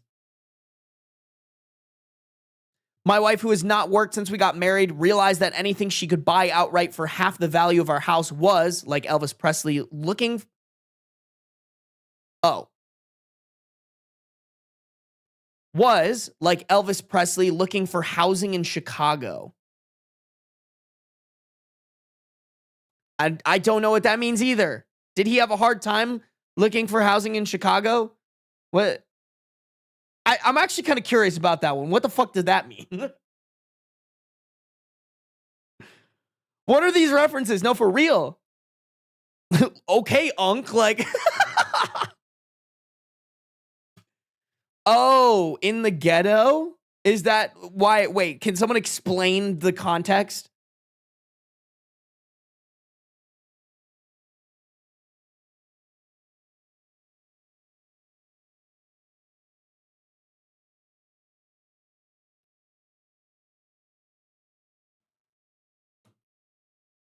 My wife, who has not worked since we got married, realized that anything she could buy outright for half the value of our house was, like Elvis Presley, looking for housing in Chicago. I don't know what that means either. Did he have a hard time looking for housing in Chicago? What? I'm actually kind of curious about that one. What the fuck did that mean? What are these references? No, for real. Okay, Unc. Like... Oh, in the ghetto? Is that why? Wait, can someone explain the context?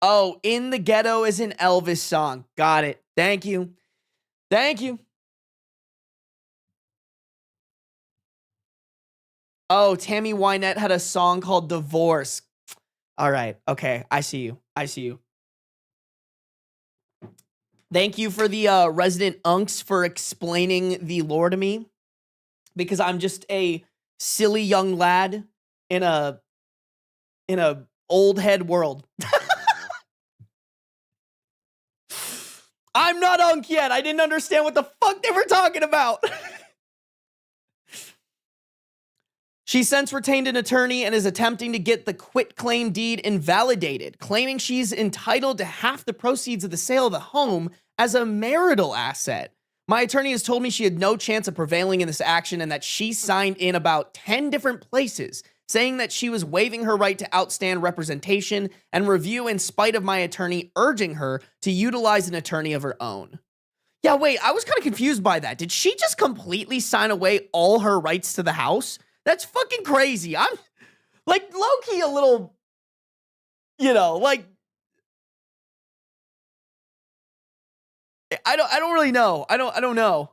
Oh, In the Ghetto is an Elvis song. Got it. Thank you. Thank you. Oh, Tammy Wynette had a song called Divorce. All right. Okay. I see you. I see you. Thank you for the resident unks for explaining the lore to me, because I'm just a silly young lad in a old head world. I'm not unk yet. I didn't understand what the fuck they were talking about. She since retained an attorney and is attempting to get the quitclaim deed invalidated, claiming she's entitled to half the proceeds of the sale of the home as a marital asset. My attorney has told me she had no chance of prevailing in this action and that she signed in about 10 different places, saying that she was waiving her right to outstand representation and review in spite of my attorney urging her to utilize an attorney of her own. Yeah, wait, I was kind of confused by that. Did she just completely sign away all her rights to the house? That's fucking crazy. I'm like low-key a little, like I don't really know. I don't know.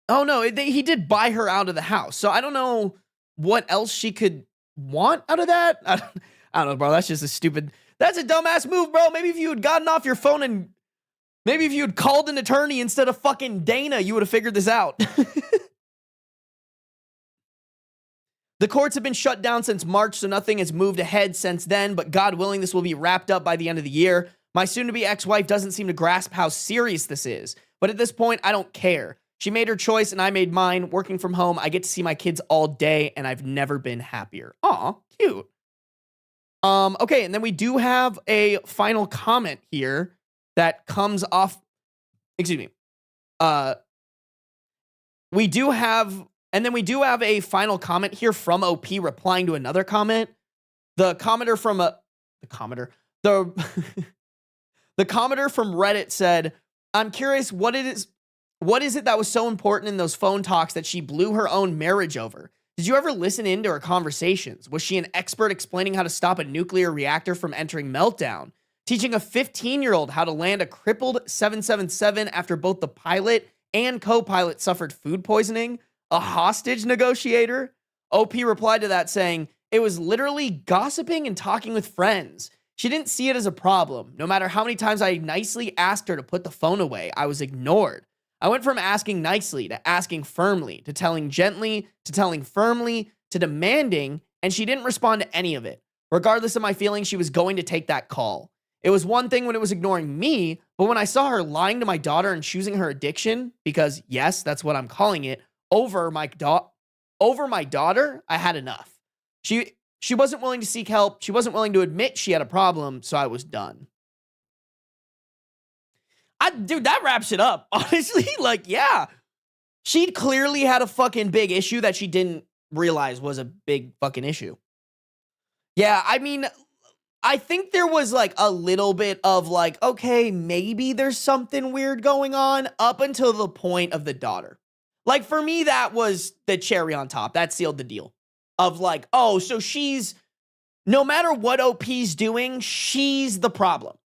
Oh no, he did buy her out of the house. So I don't know what else she could want out of that. I don't know, bro. That's just that's a dumbass move, bro. Maybe if you had gotten off your phone and maybe if you had called an attorney instead of fucking Dana, you would have figured this out. The courts have been shut down since March, so nothing has moved ahead since then, but God willing, this will be wrapped up by the end of the year. My soon-to-be ex-wife doesn't seem to grasp how serious this is, but at this point, I don't care. She made her choice and I made mine. Working from home, I get to see my kids all day, and I've never been happier. Aw, cute. Okay, and then we do have a final comment here that comes off, excuse me. We do have a final comment here from OP replying to another comment. The commenter from the the commenter from Reddit said, "I'm curious what is it that was so important in those phone talks that she blew her own marriage over? Did you ever listen into her conversations? Was she an expert explaining how to stop a nuclear reactor from entering meltdown? Teaching a 15-year-old how to land a crippled 777 after both the pilot and co-pilot suffered food poisoning? A hostage negotiator?" OP replied to that saying, "It was literally gossiping and talking with friends. She didn't see it as a problem. No matter how many times I nicely asked her to put the phone away, I was ignored. I went from asking nicely to asking firmly, to telling gently, to telling firmly, to demanding, and she didn't respond to any of it. Regardless of my feelings, she was going to take that call. It was one thing when it was ignoring me, but when I saw her lying to my daughter and choosing her addiction, because yes, that's what I'm calling it, over my daughter, I had enough. She wasn't willing to seek help. She wasn't willing to admit she had a problem, so I was done." Dude, that wraps it up. Honestly, yeah. She clearly had a fucking big issue that she didn't realize was a big fucking issue. Yeah, I mean, I think there was a little bit of okay, maybe there's something weird going on up until the point of the daughter. For me, that was the cherry on top. That sealed the deal of oh, so she's, no matter what OP's doing, she's the problem.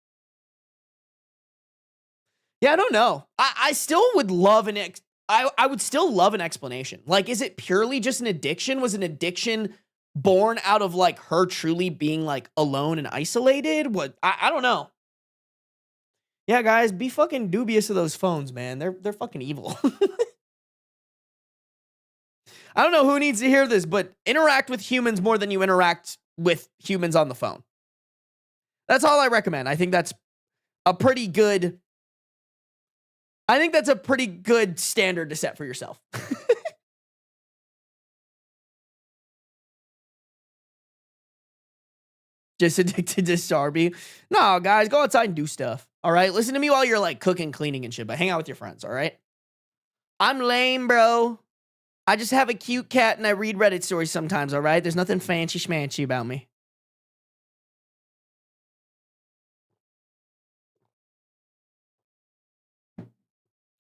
Yeah, I don't know. I still would love I would still love an explanation. Is it purely just an addiction? Was an addiction born out of her truly being alone and isolated? What? I don't know. Yeah, guys, be fucking dubious of those phones, man. They're fucking evil. I don't know who needs to hear this, but interact with humans more than you interact with humans on the phone. That's all I recommend. I think that's a pretty good standard to set for yourself. Just addicted to Sarby. No, guys, go outside and do stuff. All right? Listen to me while you're cooking, cleaning and shit, but hang out with your friends, all right? I'm lame, bro. I just have a cute cat and I read Reddit stories sometimes, all right? There's nothing fancy schmancy about me.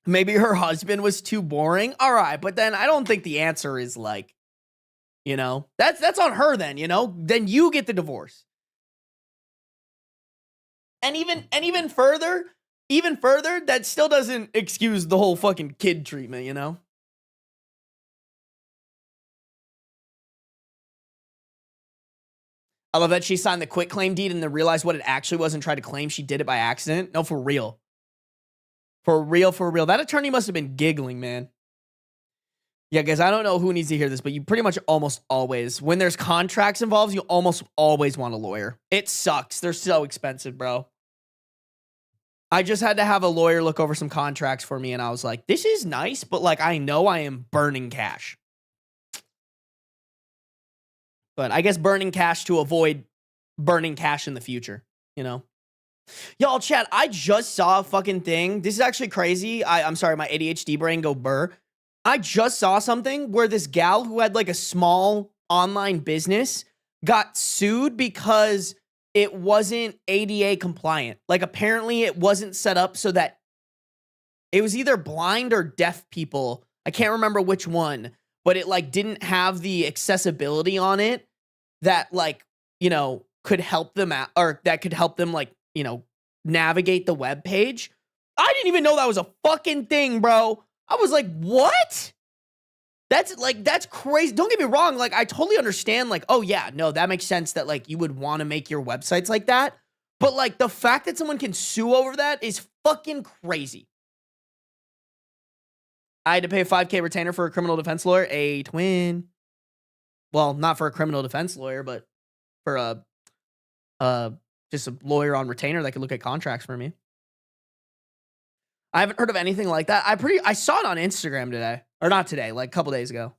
Maybe her husband was too boring. All right, but then I don't think the answer is that's on her then, Then you get the divorce. And even further, that still doesn't excuse the whole fucking kid treatment, I love that she signed the quitclaim deed and then realized what it actually was and tried to claim she did it by accident. No, for real. For real. That attorney must have been giggling, man. Yeah, guys, I don't know who needs to hear this, but you pretty much almost always, when there's contracts involved, you almost always want a lawyer. It sucks. They're so expensive, bro. I just had to have a lawyer look over some contracts for me, and I was like, this is nice, but I know I am burning cash. But I guess burning cash to avoid burning cash in the future, Y'all, chat, I just saw a fucking thing. This is actually crazy. I'm sorry, my ADHD brain go burr. I just saw something where this gal who had a small online business got sued because it wasn't ADA compliant. Like, apparently it wasn't set up so that it was either blind or deaf people. I can't remember which one, but it like didn't have the accessibility on it that like, could help them out, or that could help them like, navigate the web page. I didn't even know that was a fucking thing, bro. I was like, what? That's crazy. Don't get me wrong. Like, I totally understand. Like, oh yeah, no, that makes sense that like you would want to make your websites like that. But like the fact that someone can sue over that is fucking crazy. I had to pay a $5,000 retainer for a criminal defense lawyer. A twin. Well, not for a criminal defense lawyer, but for just a lawyer on retainer that could look at contracts for me. I haven't heard of anything like that. I saw it on Instagram today. Or not today, like a couple days ago.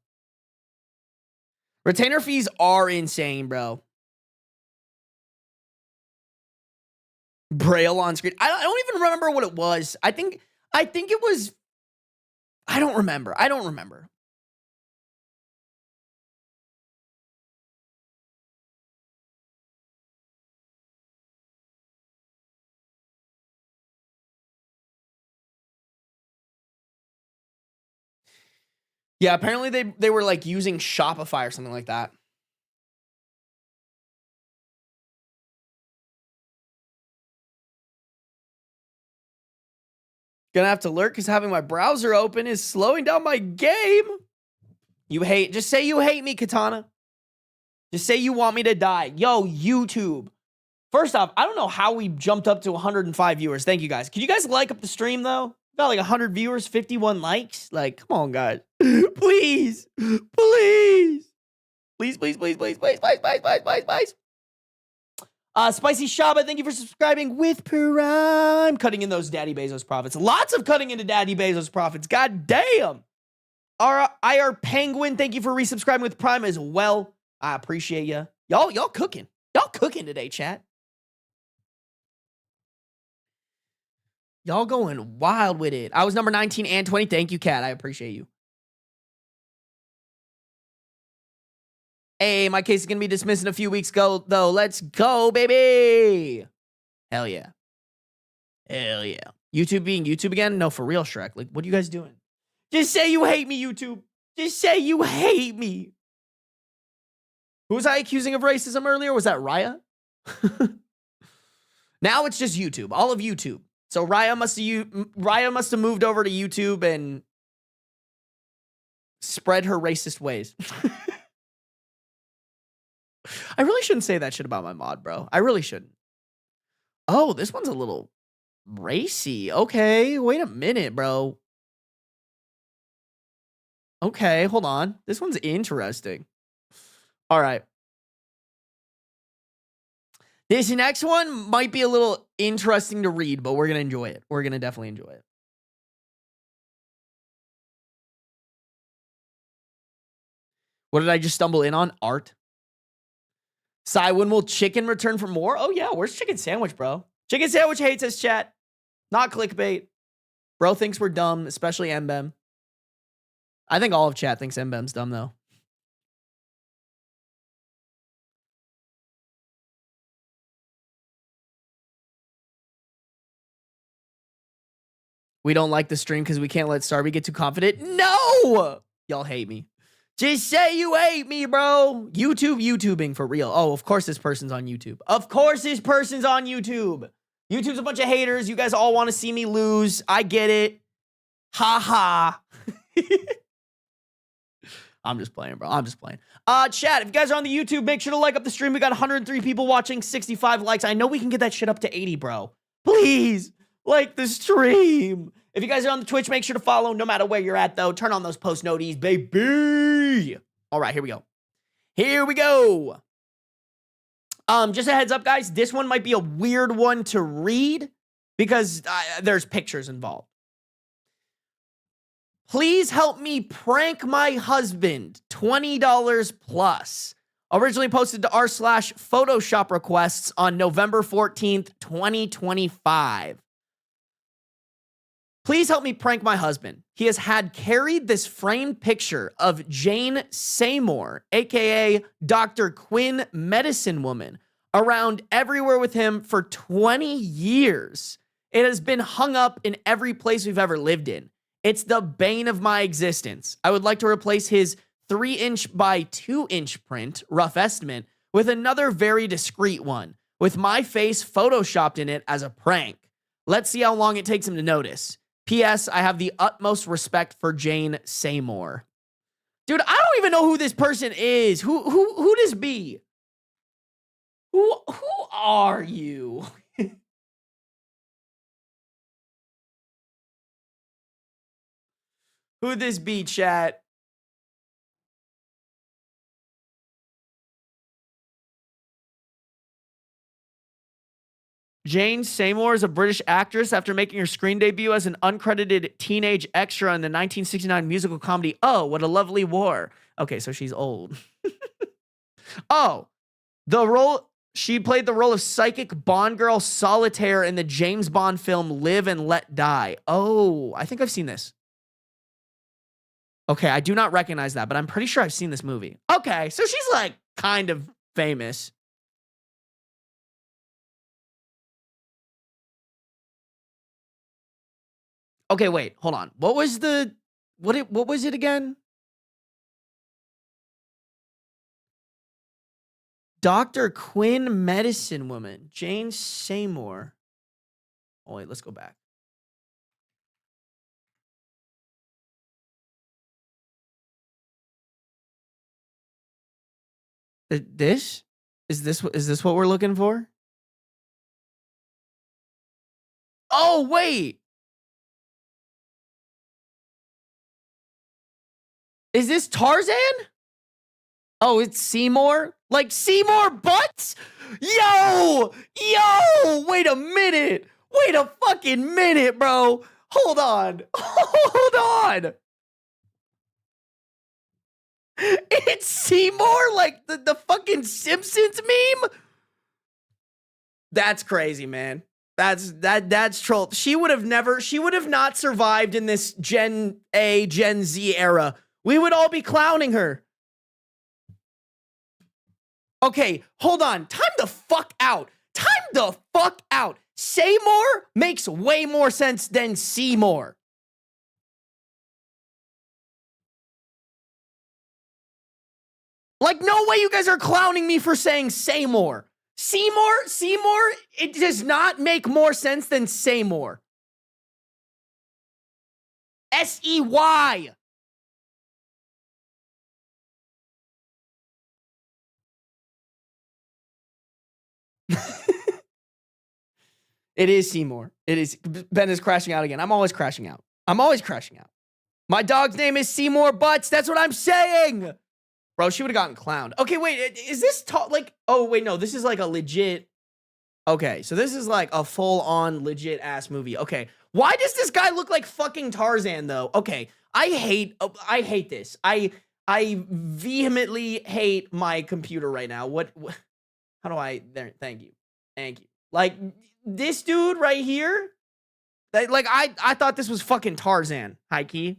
Retainer fees are insane, bro. Braille on screen. I don't even remember what it was. I think it was. I don't remember. Yeah, apparently they were like using Shopify or something like that. Gonna have to lurk because having my browser open is slowing down my game. Just say you hate me, Katana. Just say you want me to die. Yo, YouTube. First off, I don't know how we jumped up to 105 viewers. Thank you guys. Can you guys like up the stream though? Got like 100 viewers, 51 likes. Like, come on, guys. Please. Please. Please, please, please, please, please, please, please, please, please, please. Spicy Shaba, thank you for subscribing with Prime. Cutting in those Daddy Bezos profits. Lots of cutting into Daddy Bezos profits. God damn. IR Penguin, thank you for resubscribing with Prime as well. I appreciate you. Y'all cooking. Y'all cooking today, chat. Y'all going wild with it. I was number 19 and 20. Thank you, Kat. I appreciate you. Hey, my case is going to be dismissed in a few weeks ago, though. Let's go, baby. Hell yeah. Hell yeah. YouTube being YouTube again? No, for real, Shrek. Like, what are you guys doing? Just say you hate me, YouTube. Just say you hate me. Who was I accusing of racism earlier? Was that Raya? Now it's just YouTube. All of YouTube. So Raya must have moved over to YouTube and spread her racist ways. I really shouldn't say that shit about my mod, bro. I really shouldn't. Oh, this one's a little racy. Okay, wait a minute, bro. Okay, hold on. This one's interesting. All right. This next one might be a little interesting to read, but we're going to enjoy it. We're going to definitely enjoy it. What did I just stumble in on? Art. Sai, when will chicken return for more? Oh, yeah. Where's chicken sandwich, bro? Chicken sandwich hates us, chat. Not clickbait. Bro thinks we're dumb, especially Mbem. I think all of chat thinks Mbem's dumb, though. We don't like the stream because we can't let Sarby get too confident. No! Y'all hate me. Just say you hate me, bro. YouTubing for real. Oh, of course this person's on YouTube. Of course this person's on YouTube. YouTube's a bunch of haters. You guys all want to see me lose. I get it. Ha ha. I'm just playing, bro. I'm just playing. Chat, if you guys are on the YouTube, make sure to like up the stream. We got 103 people watching, 65 likes. I know we can get that shit up to 80, bro. Please, like the stream. If you guys are on the Twitch, make sure to follow no matter where you're at, though. Turn on those post noties, baby. All right, here we go. Here we go. Just a heads up, guys. This one might be a weird one to read because there's pictures involved. Please help me prank my husband. $20 plus. Originally posted to r/Photoshop requests on November 14th, 2025. Please help me prank my husband. He has had carried this framed picture of Jane Seymour, aka Dr. Quinn Medicine Woman, around everywhere with him for 20 years. It has been hung up in every place we've ever lived in. It's the bane of my existence. I would like to replace his 3-inch by 2-inch print, rough estimate, with another very discreet one, with my face photoshopped in it as a prank. Let's see how long it takes him to notice. P.S. I have the utmost respect for Jane Seymour. Dude, I don't even know who this person is. Who this be? Who are you? Who this be, chat? Jane Seymour is a British actress after making her screen debut as an uncredited teenage extra in the 1969 musical comedy Oh, What a Lovely War. Okay, so she's old. Oh, she played the role of psychic Bond girl Solitaire in the James Bond film Live and Let Die. Oh, I think I've seen this. Okay, I do not recognize that, but I'm pretty sure I've seen this movie. Okay, so she's like kind of famous. Okay, wait, hold on. What was it again? Dr. Quinn Medicine Woman, Jane Seymour. Oh, wait, let's go back. This? Is this what we're looking for? Oh, wait. Is this Tarzan? Oh, it's Seymour? Like Seymour Butts? Yo! Wait a minute. Wait a fucking minute, bro. Hold on. Hold on. It's Seymour, like the fucking Simpsons meme? That's crazy, man. That's troll. She would have not survived in this Gen A, Gen Z era. We would all be clowning her. Okay, hold on. Time the fuck out. Time the fuck out. Seymour makes way more sense than Seymour. Like, no way you guys are clowning me for saying Seymour. Seymour, it does not make more sense than Seymour. S-E-Y. It is Seymour. It is. Ben is crashing out again. I'm always crashing out. My dog's name is Seymour Butts. That's what I'm saying. Bro, she would have gotten clowned. Okay, wait. Is this like... Oh, wait, no. This is like a legit... Okay, so this is like a full-on legit-ass movie. Okay. Why does this guy look like fucking Tarzan, though? Okay. I hate this. I vehemently hate my computer right now. How do I... There, thank you. Like, this dude right here... Like, I thought this was fucking Tarzan, high-key.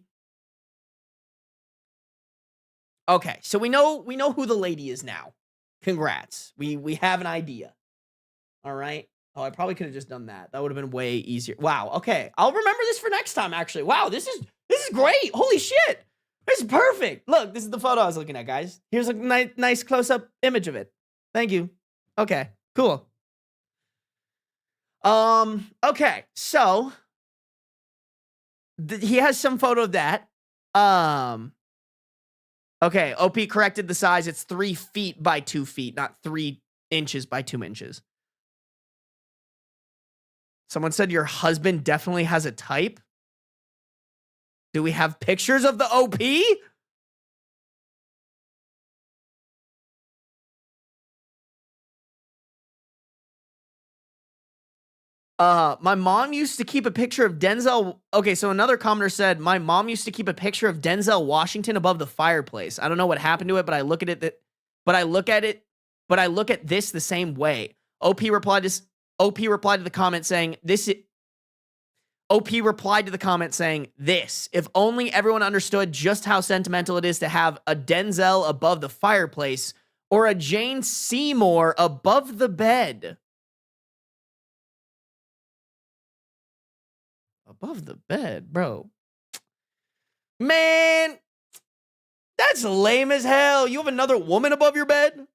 Okay, so we know who the lady is now. Congrats. We have an idea. All right. Oh, I probably could have just done that. That would have been way easier. Wow. Okay. I'll remember this for next time, actually. Wow, this is great. Holy shit. This is perfect. Look, this is the photo I was looking at, guys. Here's a nice close-up image of it. Thank you. Okay, cool. Okay, so he has some photo of that. Okay, OP corrected the size. It's 3 feet by 2 feet, not 3 inches by 2 inches. Someone said your husband definitely has a type. Do we have pictures of the OP? My mom used to keep a picture of Denzel. Okay, so another commenter said, my mom used to keep a picture of Denzel Washington above the fireplace. I don't know what happened to it, but I look at this the same way. OP replied to the comment saying, OP replied to the comment saying, this, if only everyone understood just how sentimental it is to have a Denzel above the fireplace or a Jane Seymour above the bed. Above the bed, bro. Man, that's lame as hell. You have another woman above your bed?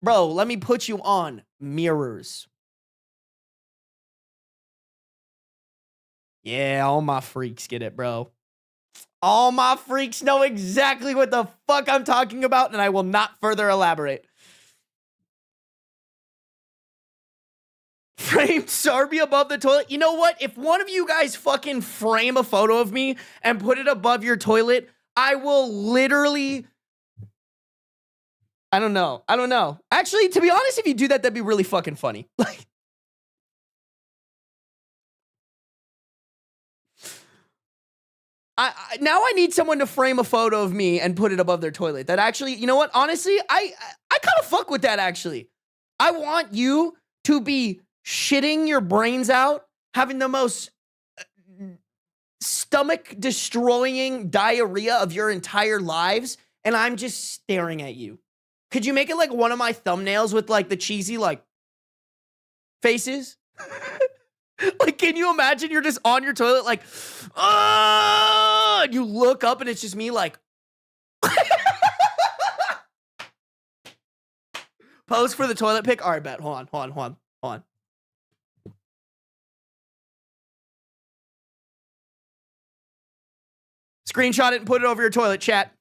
Bro, let me put you on mirrors. Yeah, all my freaks get it, bro. All my freaks know exactly what the fuck I'm talking about, and I will not further elaborate. Frame Sarby above the toilet. You know what? If one of you guys fucking frame a photo of me and put it above your toilet, I will literally... I don't know. Actually, to be honest, if you do that, that'd be really fucking funny. Like... now I need someone to frame a photo of me and put it above their toilet. That actually, you know what? Honestly, I kind of fuck with that, actually. I want you to be shitting your brains out, having the most stomach-destroying diarrhea of your entire lives, and I'm just staring at you. Could you make it like one of my thumbnails with like the cheesy like faces? Like, can you imagine you're just on your toilet like, and you look up and it's just me like, pose for the toilet pic. All right, bet. Hold on. Screenshot it and put it over your toilet, chat.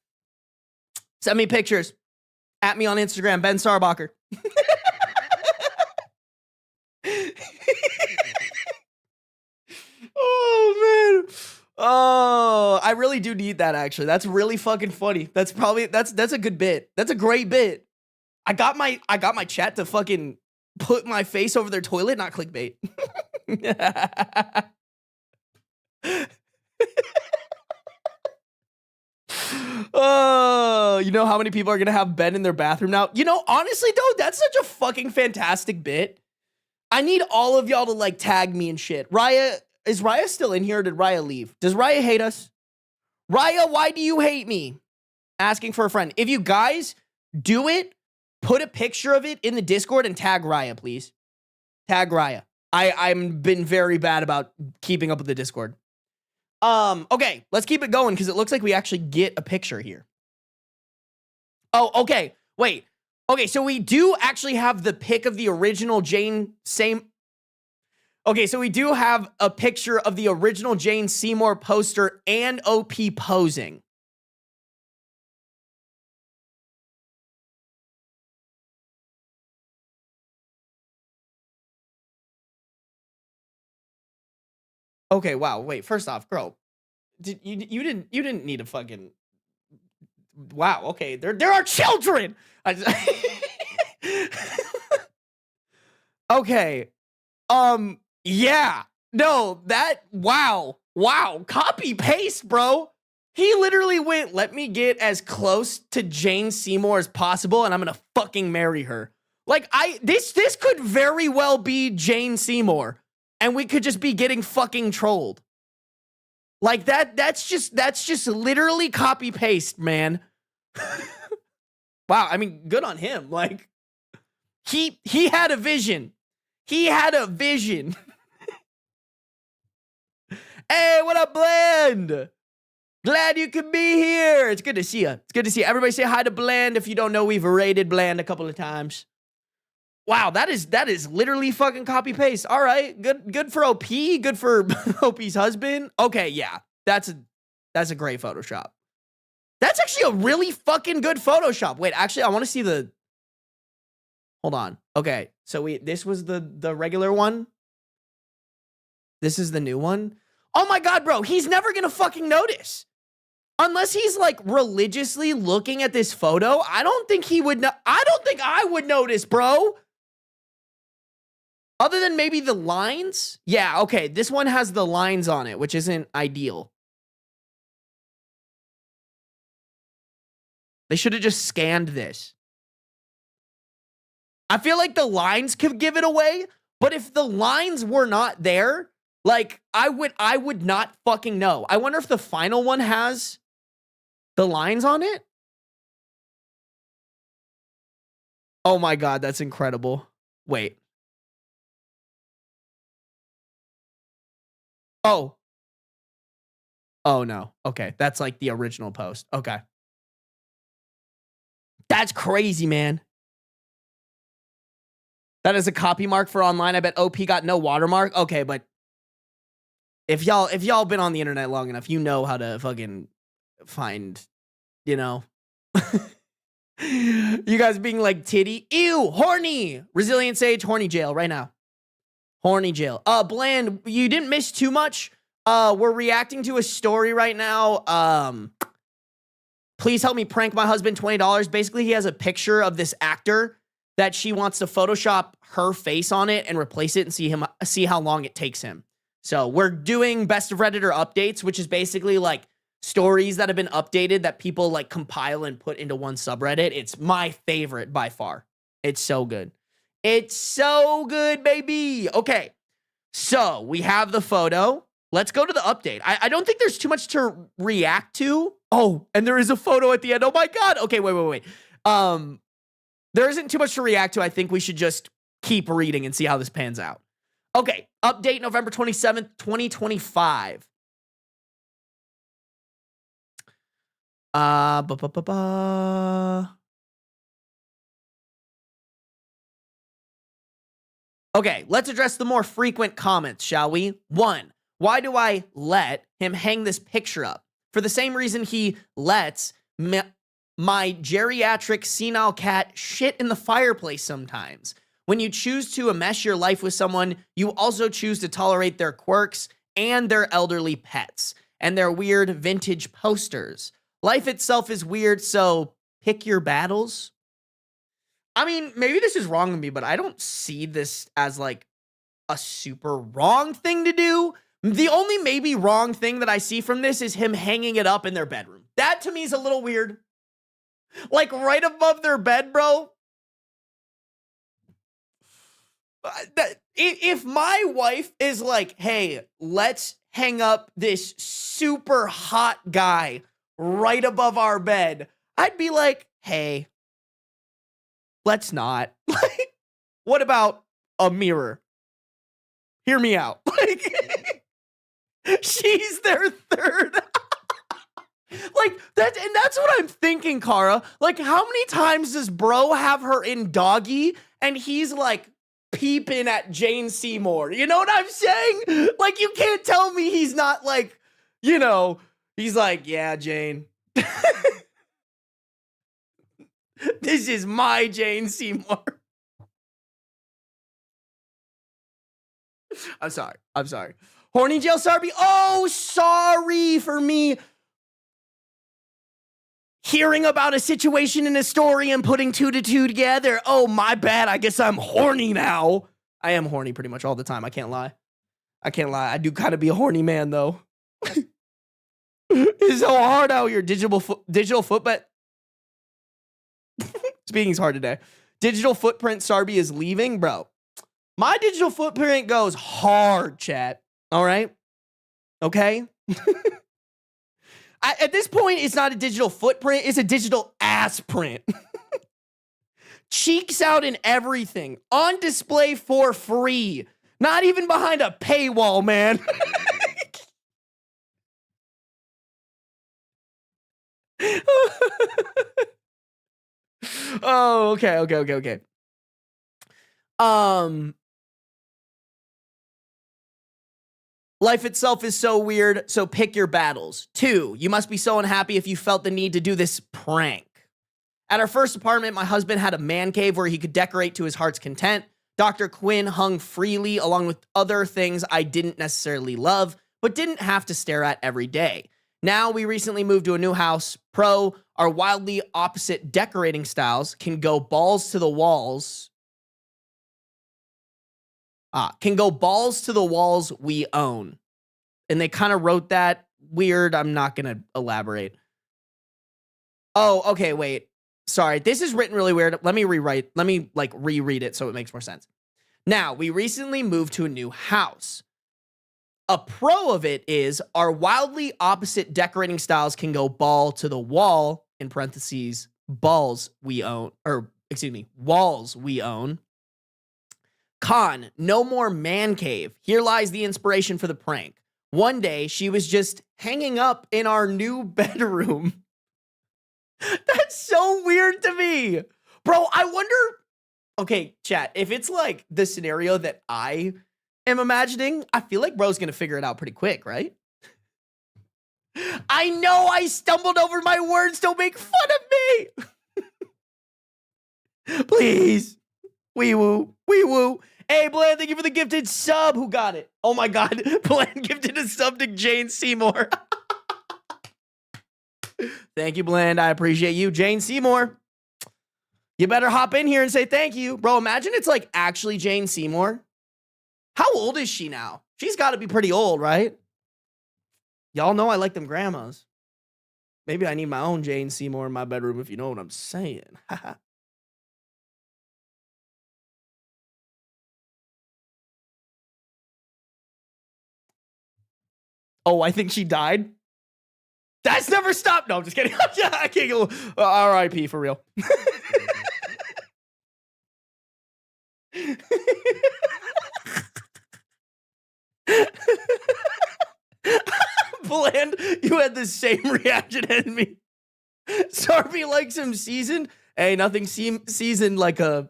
Send me pictures. At me on Instagram, Ben Sarbacher. Oh, man. Oh, I really do need that, actually. That's really fucking funny. That's a good bit. That's a great bit. I got my chat to fucking put my face over their toilet, not clickbait. Oh, you know how many people are gonna have Ben in their bathroom now? You know, honestly, though, that's such a fucking fantastic bit. I need all of y'all to like tag me and shit. Raya, is Raya still in here or did Raya leave? Does Raya hate us? Raya, why do you hate me? Asking for a friend. If you guys do it, put a picture of it in the Discord and tag Raya, please. Tag Raya. I'm been very bad about keeping up with the Discord. Okay, let's keep it going because it looks like we actually get a picture here. Oh, okay. Wait. Okay, so we do actually have the pic of the original Jane same. Okay, so we do have a picture of the original Jane Seymour poster and OP posing. Okay, wow. Wait, first off, girl, you didn't need a fucking. Wow. Okay, there are children. Okay. Yeah. No, wow. Copy paste, bro. He literally went, let me get as close to Jane Seymour as possible, and I'm gonna fucking marry her. Like, this could very well be Jane Seymour, and we could just be getting fucking trolled. Like, that's just literally copy paste, man. Wow, I mean, good on him. Like, he had a vision. He had a vision. Hey, what up, Blend? Glad you could be here. It's good to see you. It's good to see you. Everybody say hi to Blend. If you don't know, we've raided Blend a couple of times. Wow, that is literally fucking copy paste. All right, good for OP. Good for OP's husband. Okay, yeah, that's a great Photoshop. That's actually a really fucking good Photoshop. Wait, actually, I want to see the. Hold on. Okay, so this was the regular one. This is the new one. Oh my god, bro, he's never gonna fucking notice. Unless he's like religiously looking at this photo, I don't think he would. I don't think I would notice, bro. Other than maybe the lines. Yeah, okay, this one has the lines on it, which isn't ideal. They should have just scanned this. I feel like the lines could give it away, but if the lines were not there, Like, I would not fucking know. I wonder if the final one has the lines on it. Oh my God, that's incredible. Wait. Oh. Oh no. Okay, that's like the original post. Okay. That's crazy, man. That is a copy mark for online. I bet OP got no watermark. Okay, but if y'all been on the internet long enough, you know how to fucking find, you know. You guys being like titty. Ew, horny. Resilient Sage, horny jail right now. Horny jail. Bland, you didn't miss too much. We're reacting to a story right now. Please help me prank my husband $20. Basically, he has a picture of this actor that she wants to Photoshop her face on it and replace it and see how long it takes him. So we're doing Best of Redditor updates, which is basically like stories that have been updated that people like compile and put into one subreddit. It's my favorite by far. It's so good. It's so good, baby. Okay, so we have the photo. Let's go to the update. I don't think there's too much to react to. Oh, and there is a photo at the end. Oh my God. Okay, wait. There isn't too much to react to. I think we should just keep reading and see how this pans out. Okay, update November 27th, 2025. Okay, let's address the more frequent comments, shall we? 1. Why do I let him hang this picture up? For the same reason he lets my geriatric senile cat shit in the fireplace sometimes. When you choose to enmesh your life with someone, you also choose to tolerate their quirks and their elderly pets and their weird vintage posters. Life itself is weird, so pick your battles. I mean, maybe this is wrong of me, but I don't see this as like a super wrong thing to do. The only maybe wrong thing that I see from this is him hanging it up in their bedroom. That to me is a little weird. Like right above their bed, bro. If my wife is like, hey, let's hang up this super hot guy right above our bed, I'd be like, hey, let's not. Like, what about a mirror? Hear me out. Like, she's their third. Like, that's what I'm thinking, Kara. Like, how many times does bro have her in doggy and he's like peeping at Jane Seymour? You know what I'm saying? Like, you can't tell me he's not like, you know, he's like, yeah, Jane. This is my Jane Seymour. I'm sorry. Horny jail, Sarby. Oh, sorry for me hearing about a situation in a story and putting 2 to 2 together. Oh, my bad. I guess I'm horny now. I am horny pretty much all the time. I can't lie. I do kind of be a horny man, though. It's so hard out here. Digital footprint. Speaking's hard today. Digital footprint Sarby is leaving, bro. My digital footprint goes hard, chat. All right? Okay? At this point, it's not a digital footprint. It's a digital ass print. Cheeks out and everything. On display for free. Not even behind a paywall, man. Oh, okay. Life itself is so weird, so pick your battles. 2, you must be so unhappy if you felt the need to do this prank. At our first apartment, my husband had a man cave where he could decorate to his heart's content. Dr. Quinn hung freely along with other things I didn't necessarily love, but didn't have to stare at every day. Now we recently moved to a new house. Pro, our wildly opposite decorating styles can go balls to the walls. Can go balls to the walls we own. And they kind of wrote that weird. I'm not going to elaborate. Oh, okay, wait. Sorry, this is written really weird. Let me reread it so it makes more sense. Now, we recently moved to a new house. A pro of it is our wildly opposite decorating styles can go ball to the wall, in parentheses, balls we own, or excuse me, walls we own. Con, no more man cave. Here lies the inspiration for the prank. One day, she was just hanging up in our new bedroom. That's so weird to me. Bro, I wonder, okay, chat, if it's like the scenario that I am imagining, I feel like bro's gonna figure it out pretty quick, right? I know I stumbled over my words. Don't make fun of me. Please. Wee woo. Wee woo. Hey, Bland, thank you for the gifted sub. Who got it? Oh my God. Bland gifted a sub to Jane Seymour. Thank you, Bland. I appreciate you. Jane Seymour. You better hop in here and say thank you. Bro, imagine it's like actually Jane Seymour. How old is she now? She's got to be pretty old, right? Y'all know I like them grandmas. Maybe I need my own Jane Seymour in my bedroom, if you know what I'm saying. Oh, I think she died. That's never stopped. No, I'm just kidding. I can't go. R.I.P. for real. Bland, you had the same reaction as me. Sarby likes him seasoned. Hey, nothing seasoned like a...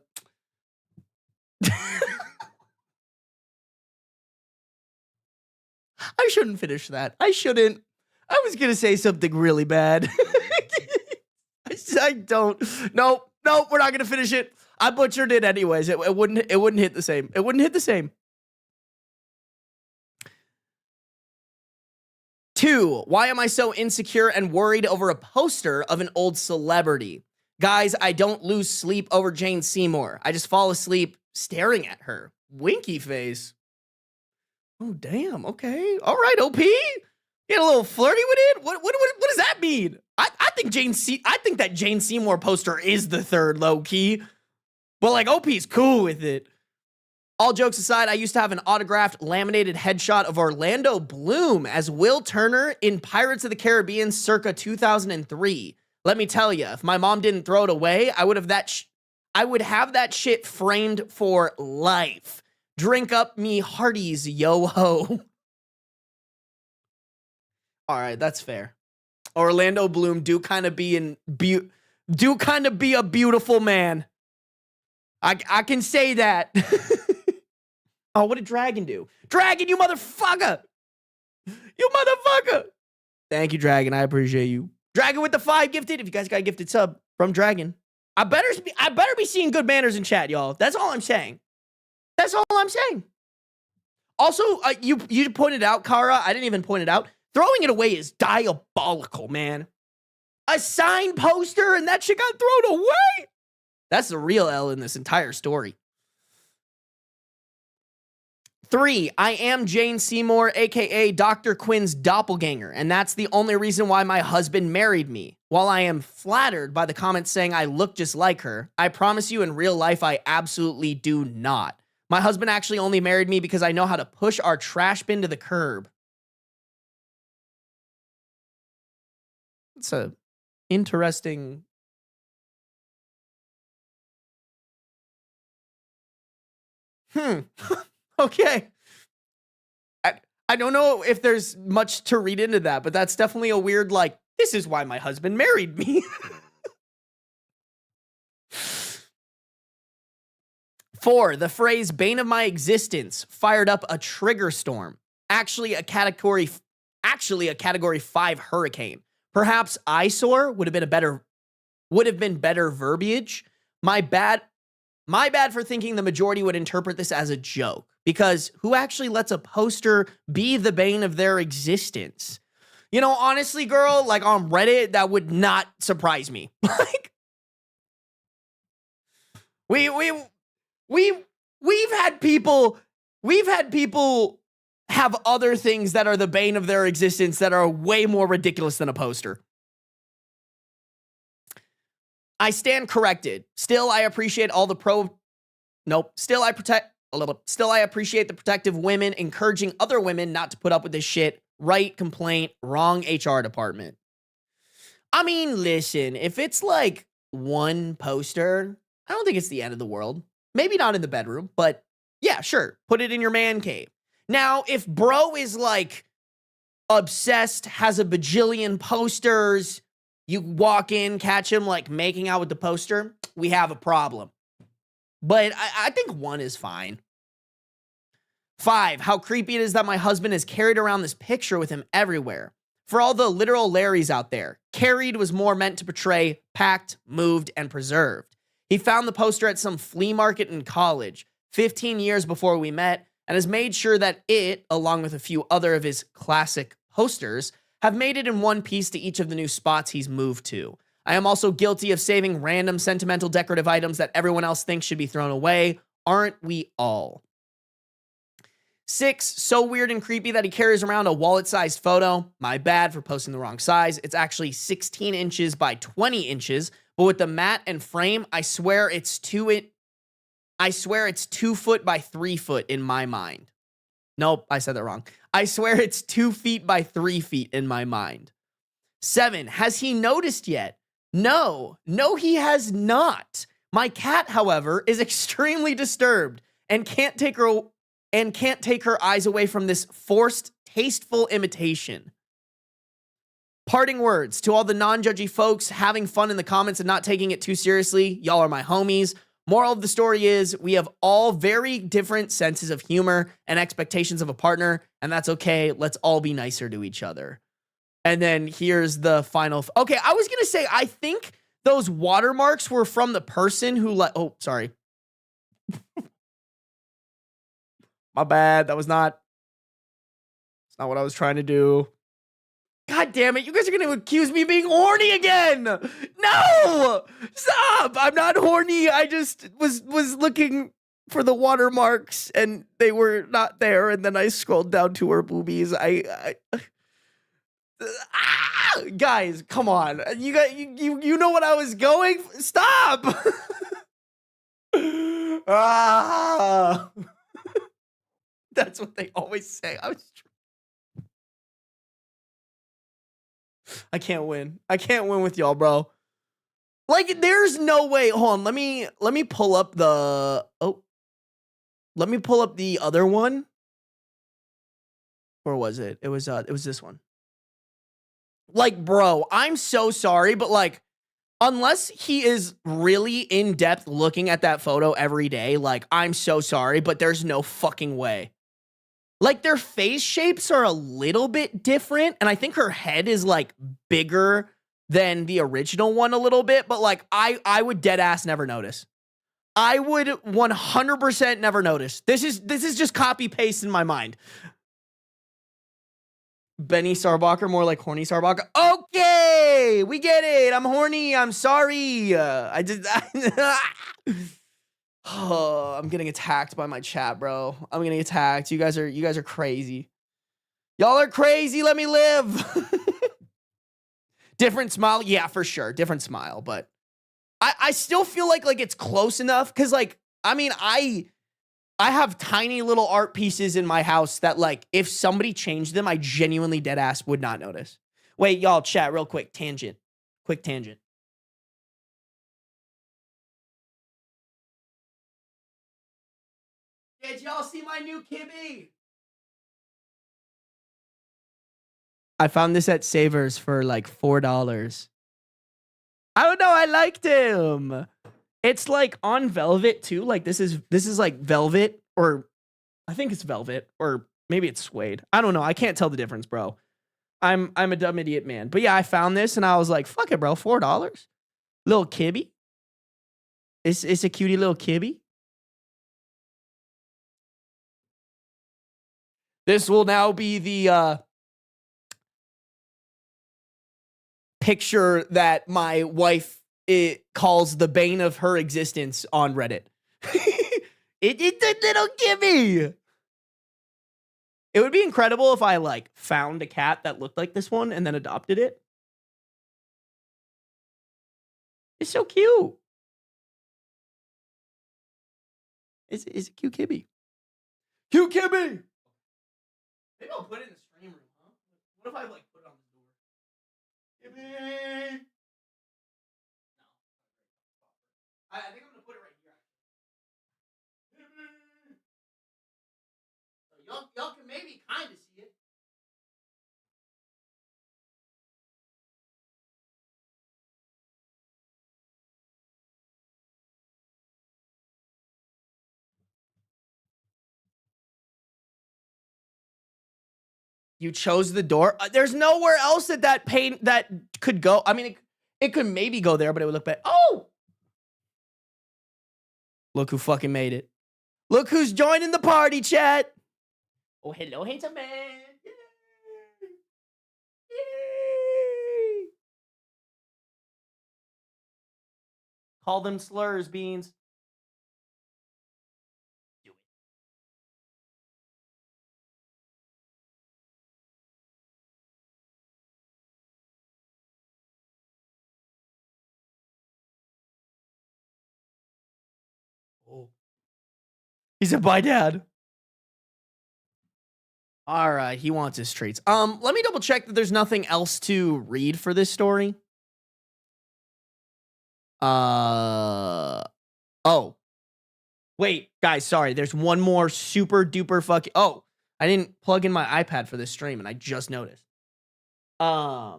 I shouldn't finish that. I shouldn't. I was going to say something really bad. I don't. Nope, we're not going to finish it. I butchered it anyways. It wouldn't hit the same. It wouldn't hit the same. 2, why am I so insecure and worried over a poster of an old celebrity? Guys, I don't lose sleep over Jane Seymour. I just fall asleep staring at her. Winky face. Oh, damn. Okay. All right, OP. Get a little flirty with it? What does that mean? I think that Jane Seymour poster is the third low key. But like OP's cool with it. All jokes aside, I used to have an autographed laminated headshot of Orlando Bloom as Will Turner in Pirates of the Caribbean circa 2003. Let me tell you, if my mom didn't throw it away, I would have that shit framed for life. Drink up me hearties, yo ho. All right, that's fair. Orlando Bloom do kind of be a beautiful man. I can say that. Oh, what did Dragon do? Dragon, you motherfucker! You motherfucker! Thank you, Dragon. I appreciate you. Dragon with the 5 gifted. If you guys got a gifted sub from Dragon, I better be seeing good manners in chat, y'all. That's all I'm saying. That's all I'm saying. Also, you pointed out, Kara. I didn't even point it out. Throwing it away is diabolical, man. A sign poster and that shit got thrown away. That's the real L in this entire story. 3, I am Jane Seymour, aka Dr. Quinn's doppelganger, and that's the only reason why my husband married me. While I am flattered by the comments saying I look just like her, I promise you in real life I absolutely do not. My husband actually only married me because I know how to push our trash bin to the curb. It's a interesting... Okay. I don't know if there's much to read into that, but that's definitely a weird, like, this is why my husband married me. 4, the phrase bane of my existence fired up a trigger storm. Actually a category 5 hurricane. Perhaps eyesore would have been better verbiage. My bad for thinking the majority would interpret this as a joke, because who actually lets a poster be the bane of their existence? You know, honestly, girl, like on Reddit, that would not surprise me. Like, we've had people have other things that are the bane of their existence that are way more ridiculous than a poster. I stand corrected. Still, I appreciate all the Still, I protect... Still, I appreciate the protective women encouraging other women not to put up with this shit. Right complaint, wrong HR department. I mean, listen, if it's like one poster, I don't think it's the end of the world. Maybe not in the bedroom, but yeah, sure. Put it in your man cave. Now, if bro is like obsessed, has a bajillion posters, you walk in, catch him like making out with the poster, we have a problem. But I think one is fine. 5, how creepy it is that my husband has carried around this picture with him everywhere. For all the literal Larrys out there, carried was more meant to portray packed, moved, and preserved. He found the poster at some flea market in college, 15 years before we met, and has made sure that it, along with a few other of his classic posters, have made it in one piece to each of the new spots he's moved to. I am also guilty of saving random sentimental decorative items that everyone else thinks should be thrown away. Aren't we all? 6, so weird and creepy that he carries around a wallet-sized photo. My bad for posting the wrong size. It's actually 16 inches by 20 inches, but with the mat and frame, I swear it's 2 foot by 3 foot in my mind. Nope, I said that wrong. I swear it's 2 feet by 3 feet in my mind. 7, has he noticed yet? No, he has not. My cat, however, is extremely disturbed and can't take her eyes away from this forced, tasteful imitation. Parting words to all the non-judgy folks having fun in the comments and not taking it too seriously. Y'all are my homies. Moral of the story is we have all very different senses of humor and expectations of a partner, and that's okay. Let's all be nicer to each other. And then here's the final. Okay, I was going to say, I think those watermarks were from the person who oh, sorry. My bad. That's not what I was trying to do. God damn it. You guys are going to accuse me of being horny again. No! Stop! I'm not horny. I just was looking for the watermarks and they were not there. And then I scrolled down to her boobies. Guys, come on. You know what I was going? Stop! That's what they always say. I can't win. I can't win with y'all, bro. Like, there's no way. Hold on. Let me pull up the. Oh, let me pull up the other one. Where was it? It was this one. Like, bro, I'm so sorry, but like, unless he is really in depth looking at that photo every day, like, I'm so sorry, but there's no fucking way. Like, their face shapes are a little bit different, and I think her head is, like, bigger than the original one a little bit, but, like, I would dead ass never notice. I would 100% never notice. This is just copy-paste in my mind. Benny Sarbacher, more like horny Sarbacher. Okay, we get it. I'm horny. I'm sorry. Oh, I'm getting attacked by my chat, bro. I'm getting attacked. You guys are crazy. Y'all are crazy. Let me live. Different smile. Yeah, for sure. Different smile, but I still feel like it's close enough cuz like I mean, I have tiny little art pieces in my house that like if somebody changed them, I genuinely dead ass would not notice. Wait, y'all chat real quick. Tangent. Quick tangent. Did y'all see my new Kibby? I found this at Savers for like $4. I don't know. I liked him. It's like on velvet too. Like this is like velvet, or I think it's velvet, or maybe it's suede. I don't know. I can't tell the difference, bro. I'm a dumb idiot, man. But yeah, I found this and I was like, fuck it, bro. $4. Little Kibby. It's a cutie little Kibby. This will now be the picture that my wife calls the bane of her existence on Reddit. It's a little Kimmy. It would be incredible if I like found a cat that looked like this one and then adopted it. It's so cute. It's a cute Kibby. Cute Kimmy. Maybe I'll put it in the stream room, huh? What if I like put it on the door? Kimmy. No. I think I'm gonna put it right here. Kimmy. So y'all can maybe kind of see it. You chose the door. There's nowhere else that paint that could go. I mean, it could maybe go there, but it would look bad. Oh, look who fucking made it. Look who's joining the party, chat. Oh, hello, handsome man. Yay. Yay. Call them slurs, Beans. Do it. Oh. He said, bye, Dad. All right, he wants his treats. Let me double check that there's nothing else to read for this story. Oh. Wait, guys, sorry. There's one more super duper fucking. Oh, I didn't plug in my iPad for this stream, and I just noticed. I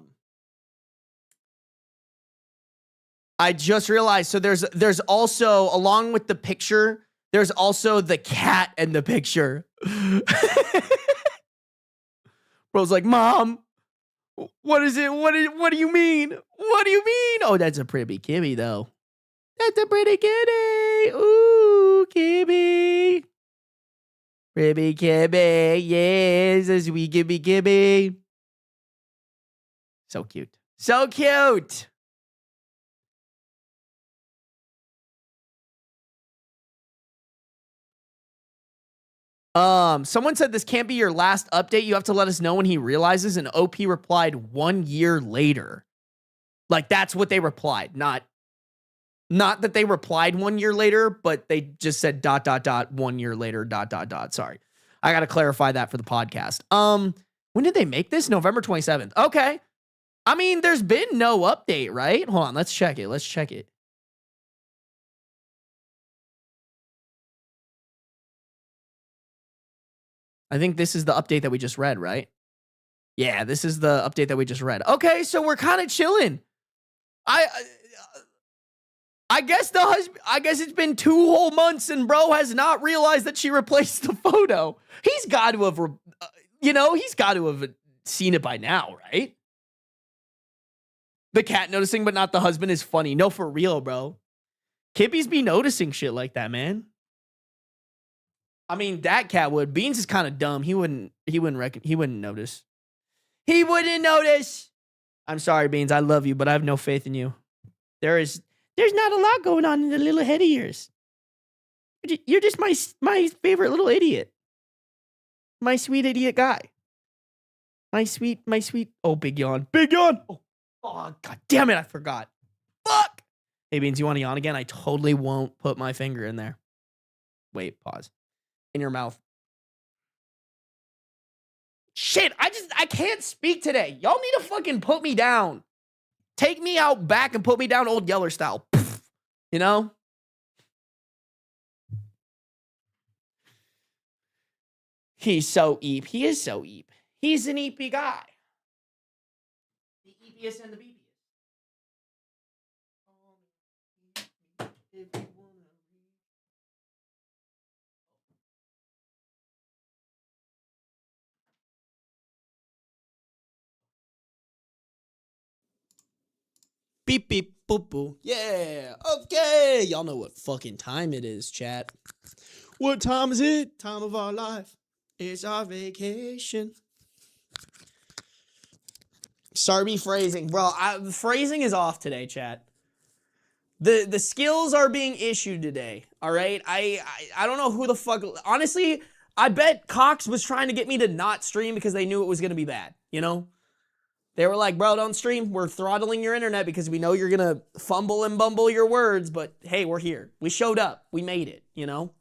just realized. So there's also, along with the picture, there's also the cat in the picture. Bro's like, Mom, what is it? What do you mean? What do you mean? Oh, that's a pretty kitty, though. That's a pretty kitty. Ooh, kitty. Pretty kitty. Yes, a sweet kitty. So cute. So cute. Someone said this can't be your last update. You have to let us know when he realizes. And OP replied 1 year later. Like, that's what they replied. Not that they replied 1 year later, but they just said ... 1 year later ... Sorry. I got to clarify that for the podcast. When did they make this? November 27th. Okay. I mean, there's been no update, right? Hold on. Let's check it. I think this is the update that we just read, right? Yeah, this is the update that we just read. Okay, so we're kind of chilling. I guess it's been 2 whole months and bro has not realized that she replaced the photo. He's got to have, he's got to have seen it by now, right? The cat noticing, but not the husband is funny. No, for real, bro. Kippies be noticing shit like that, man. I mean, that cat would. Beans is kind of dumb. He wouldn't notice. He wouldn't notice. I'm sorry, Beans. I love you, but I have no faith in you. There's not a lot going on in the little head of yours. You're just my favorite little idiot. My sweet idiot guy. My sweet. Oh, big yawn. Big yawn. Oh, god damn it. I forgot. Fuck. Hey, Beans, you want to yawn again? I totally won't put my finger in there. Wait, pause. In your mouth. Shit, I can't speak today. Y'all need to fucking put me down. Take me out back and put me down old Yeller style. You know? He's so eep. He is so eep. He's an eepy guy. The eepiest and the beepiest. Beep, beep, boop, boo. Yeah. Okay. Y'all know what fucking time it is, chat. What time is it? Time of our life. It's our vacation. Sarby phrasing. Bro, phrasing is off today, chat. The skills are being issued today. All right? I don't know who the fuck. Honestly, I bet Cox was trying to get me to not stream because they knew it was going to be bad. You know? They were like, bro, don't stream. We're throttling your internet because we know you're going to fumble and bumble your words. But hey, we're here. We showed up. We made it, you know?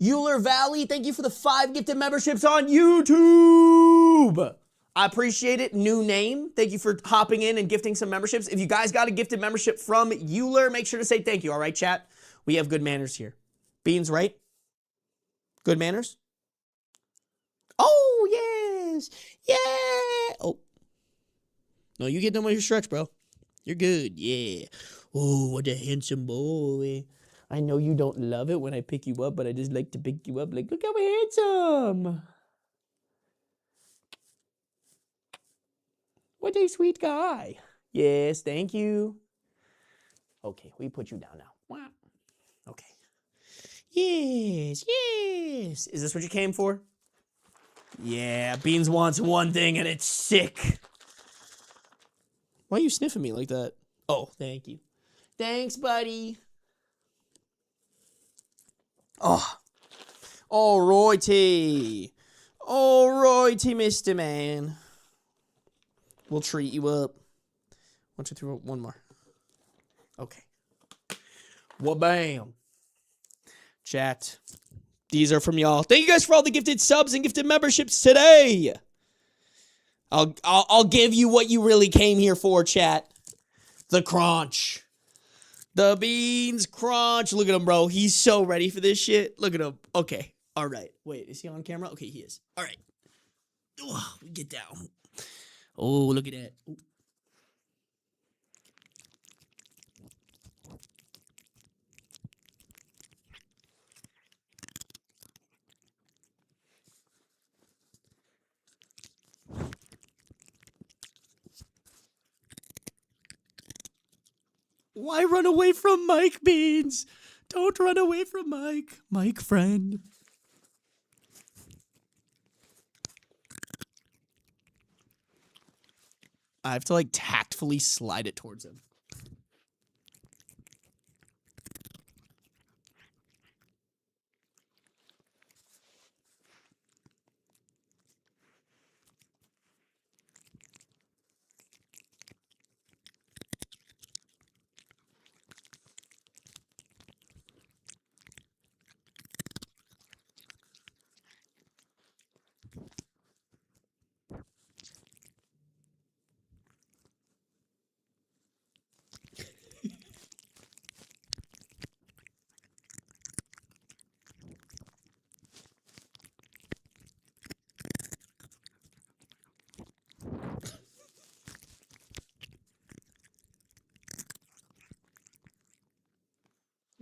Euler Valley, thank you for the 5 gifted memberships on YouTube. I appreciate it. New name. Thank you for hopping in and gifting some memberships. If you guys got a gifted membership from Euler, make sure to say thank you. All right, chat? We have good manners here. Beans, right? Good manners? Oh, yes. Yeah. Oh. No, you get done with your stretch, bro. You're good. Yeah. Oh, what a handsome boy. I know you don't love it when I pick you up, but I just like to pick you up. Like, look how handsome. What a sweet guy. Yes, thank you. Okay, we put you down now. Wow. Okay. Yes, yes. Is this what you came for? Yeah, Beans wants one thing and it's sick. Why are you sniffing me like that? Oh, thank you. Thanks, buddy. Oh. Alrighty. Alrighty, Mr. Man. We'll treat you up. 1, 2, 3, one more. Okay. Well, bam. Chat. These are from y'all. Thank you guys for all the gifted subs and gifted memberships today. I'll give you what you really came here for, chat. The crunch. The Beans crunch. Look at him, bro. He's so ready for this shit. Look at him. Okay. All right. Wait, is he on camera? Okay, he is. All right. Oh, get down. Oh, look at that. Ooh. Why run away from Mike, Beans? Don't run away from Mike. Mike, friend. I have to, like, tactfully slide it towards him.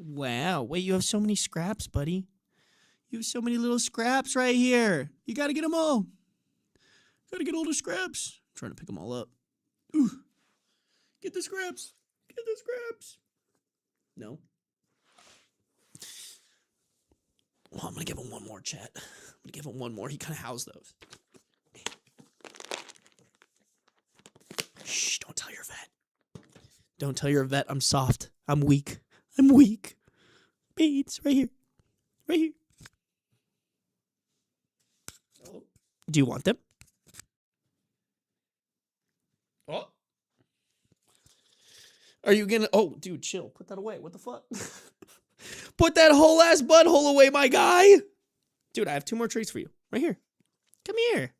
Wow. Wait, you have so many scraps, buddy. You have so many little scraps right here. You got to get them all. Got to get all the scraps. I'm trying to pick them all up. Ooh. Get the scraps. Get the scraps. No. Well, I'm going to give him one more, chat. I'm going to give him one more. He kind of housed those. Shh, don't tell your vet. Don't tell your vet I'm soft. I'm weak. I'm weak. Beans, right here. Right here. Oh. Do you want them? Oh. Are you gonna... Oh, dude, chill. Put that away. What the fuck? Put that whole ass butthole away, my guy. Dude, I have 2 more treats for you. Right here. Come here.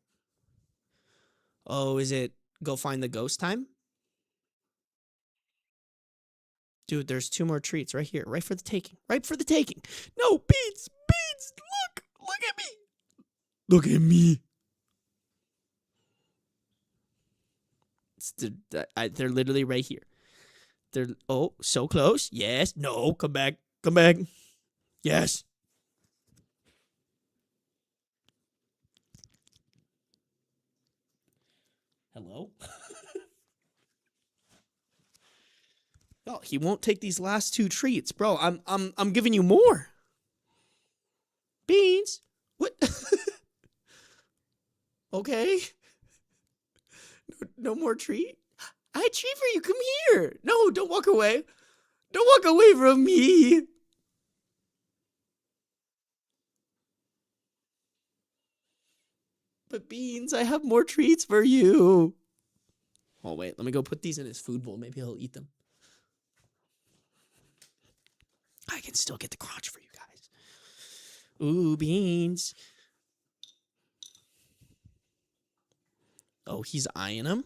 Oh, is it go find the ghost time? Dude, there's 2 more treats right here. Right for the taking. Right for the taking. No, Beans. Beans, look. Look at me. Look at me. They're literally right here. They're, oh, so close. Yes. No, come back. Come back. Yes. Hello? Oh, he won't take these last 2 treats. Bro, I'm giving you more. Beans. What? Okay. No more treat? I had treat for you. Come here. No, don't walk away. Don't walk away from me. But Beans, I have more treats for you. Oh, wait. Let me go put these in his food bowl. Maybe he'll eat them. I can still get the crunch for you guys. Ooh, beans. Oh, he's eyeing him.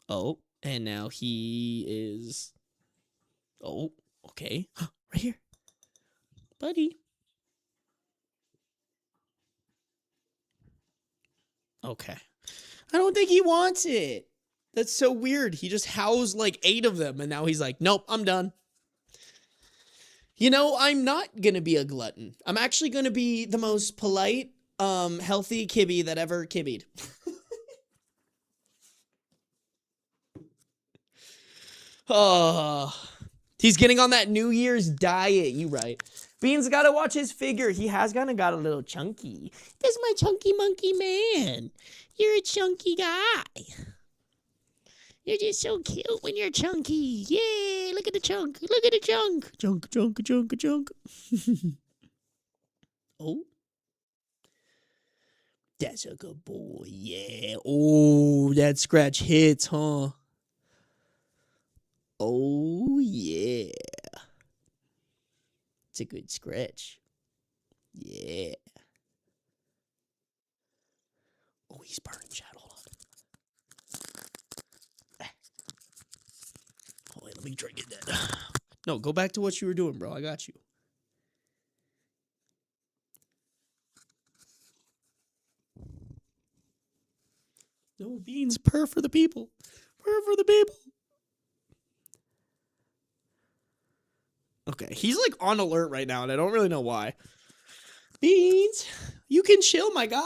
Oh, and now he is... Oh, okay. Right here. Buddy. Okay. I don't think he wants it. That's so weird. He just housed like 8 of them, and now he's like, nope, I'm done. You know, I'm not going to be a glutton. I'm actually going to be the most polite, healthy kibby that ever kibbied. Oh, he's getting on that New Year's diet. You right. Beans got to watch his figure. He has kind of got a little chunky. This is my chunky monkey man. You're a chunky guy. You're just so cute when you're chunky. Yay, look at the chunk. Look at the chunk. Chunk, chunk, chunk, chunk. Oh. That's a good boy. Yeah. Oh, that scratch hits, huh? Oh, yeah. It's a good scratch. Yeah. Oh, he's burning, chat. Hold on. Oh, wait, let me try to get that. No, go back to what you were doing, bro. I got you. No, Beans, purr for the people. Purr for the people. Okay, he's like on alert right now, and I don't really know why. Beans, you can chill, my guy.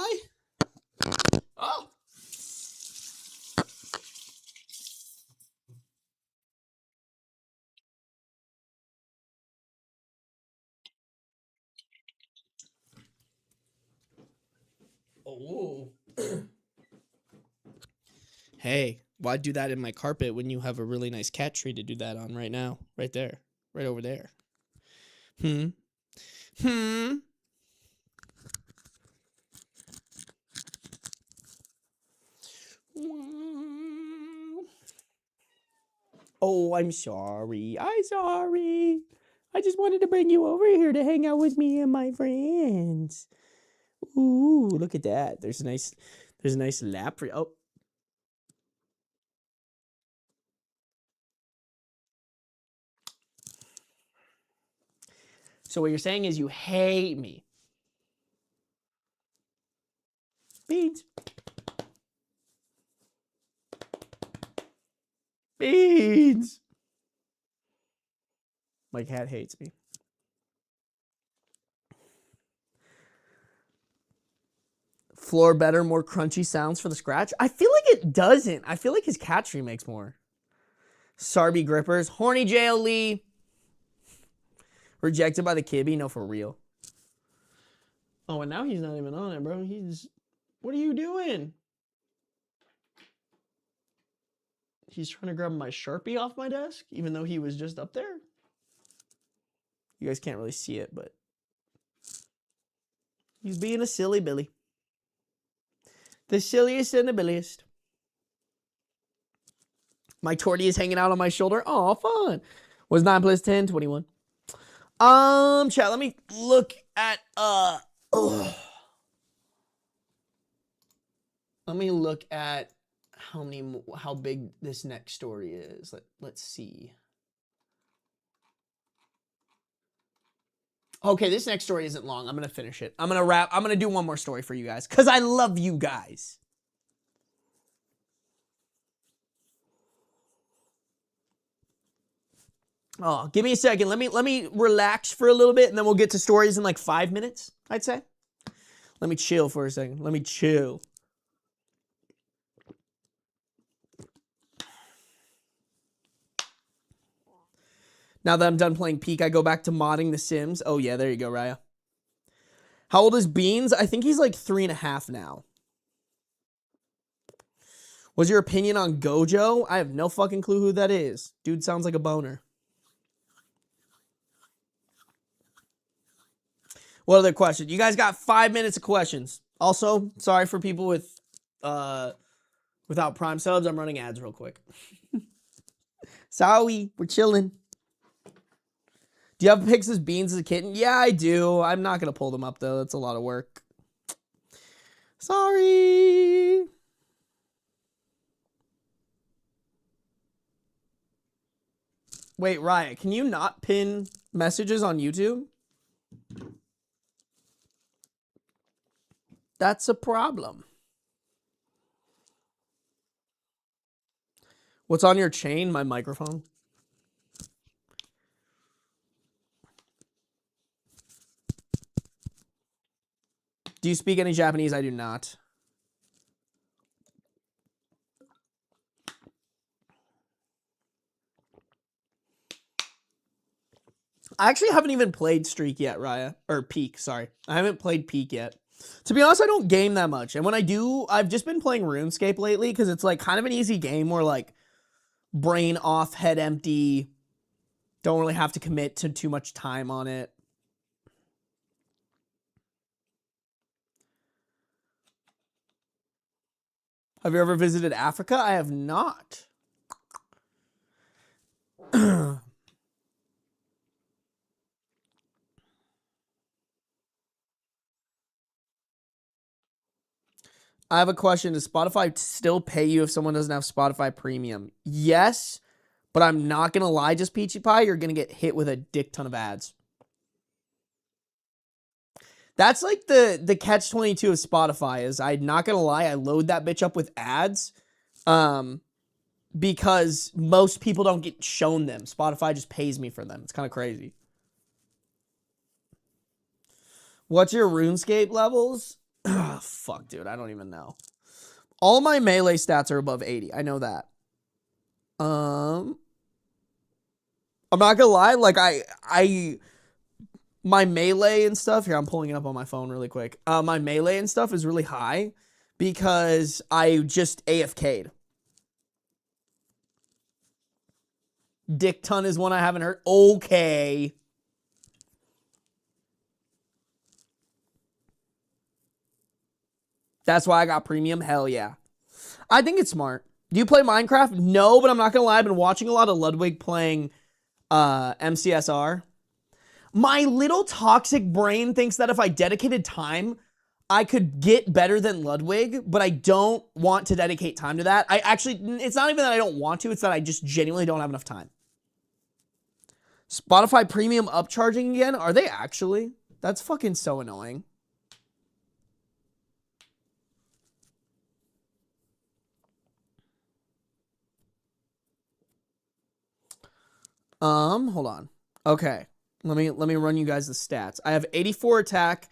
Oh. Oh. Hey, why do that in my carpet when you have a really nice cat tree to do that on right now? Right there. Right over there. Hmm. Oh, I'm sorry. I'm sorry. I just wanted to bring you over here to hang out with me and my friends. Ooh, look at that. There's a nice lap for you. Oh. So what you're saying is you hate me. Beans. Beans. My cat hates me. Floor better, more crunchy sounds for the scratch? I feel like it doesn't. I feel like his cat tree makes more. Sarby grippers. Horny jail Lee. Rejected by the kibby? No, for real. Oh, and now he's not even on it, bro. He's... What are you doing? He's trying to grab my Sharpie off my desk, even though he was just up there. You guys can't really see it, but... He's being a silly Billy. The silliest and the billiest. My torty is hanging out on my shoulder. Oh, fun. Was 9 plus 10, 21. Chat, let me look at, let me look at how big this next story is. Let's see. Okay, this next story isn't long. I'm going to finish it. I'm going to wrap. I'm going to do one more story for you guys because I love you guys. Oh, give me a second. Let me relax for a little bit, and then we'll get to stories in like 5 minutes, I'd say. Let me chill for a second. Let me chill. Now that I'm done playing Peak, I go back to modding The Sims. Oh, yeah, there you go, Raya. How old is Beans? I think he's like 3.5 now. What's your opinion on Gojo? I have no fucking clue who that is. Dude sounds like a boner. What other question? You guys got 5 minutes of questions. Also, sorry for people with without Prime subs. I'm running ads real quick. Sorry, we're chilling. Do you have pics as Beans as a kitten? Yeah, I do. I'm not going to pull them up, though. That's a lot of work. Sorry. Wait, Riot, can you not pin messages on YouTube? That's a problem. What's on your chain? My microphone. Do you speak any Japanese? I do not. I actually haven't even played Streak yet, Raya. Or Peak, sorry. I haven't played Peak yet. To be honest, I don't game that much. And when I do, I've just been playing RuneScape lately because it's like kind of an easy game where like brain off, head empty. Don't really have to commit to too much time on it. Have you ever visited Africa? I have not. I have a question. Does Spotify still pay you if someone doesn't have Spotify Premium? Yes, but I'm not going to lie, just Peachy Pie, you're going to get hit with a dick ton of ads. That's like the catch-22 of Spotify is, I'm not going to lie, I load that bitch up with ads because most people don't get shown them. Spotify just pays me for them. It's kind of crazy. What's your RuneScape levels? Oh, fuck, dude. I don't even know. All my melee stats are above 80. I know that. I'm not gonna lie. Like my melee and stuff here. I'm pulling it up on my phone really quick. My melee and stuff is really high because I just AFK'd. Dick ton is one I haven't heard. Okay. That's why I got premium? Hell yeah. I think it's smart. Do you play Minecraft? No, but I'm not going to lie. I've been watching a lot of Ludwig playing MCSR. My little toxic brain thinks that if I dedicated time, I could get better than Ludwig, but I don't want to dedicate time to that. It's not even that I don't want to, it's that I just genuinely don't have enough time. Spotify Premium upcharging again? Are they actually? That's fucking so annoying. Hold on. Okay. Let me run you guys the stats. I have 84 attack,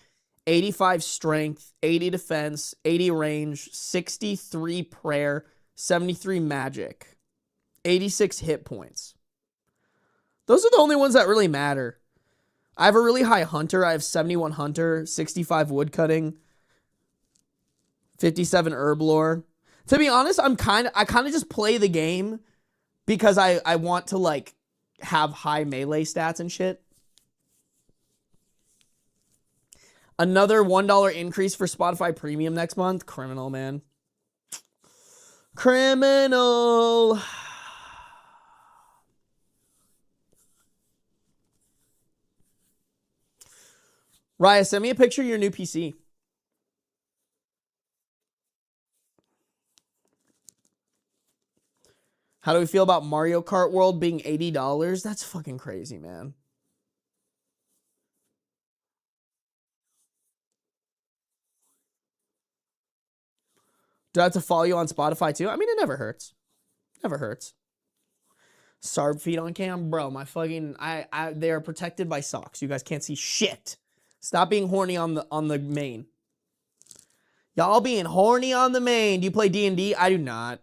85 strength, 80 defense, 80 range, 63 prayer, 73 magic, 86 hit points. Those are the only ones that really matter. I have a really high hunter. I have 71 hunter, 65 woodcutting, 57 herb lore. To be honest, I kind of just play the game because I want to like have high melee stats and shit. Another $1 increase for Spotify Premium next month. Criminal, man. Criminal. Raya, send me a picture of your new PC. How do we feel about Mario Kart World being $80? That's fucking crazy, man. Do I have to follow you on Spotify too? I mean, it never hurts. Never hurts. Sarb feet on cam? Bro, my fucking... they are protected by socks. You guys can't see shit. Stop being horny on the main. Y'all being horny on the main. Do you play D&D? I do not.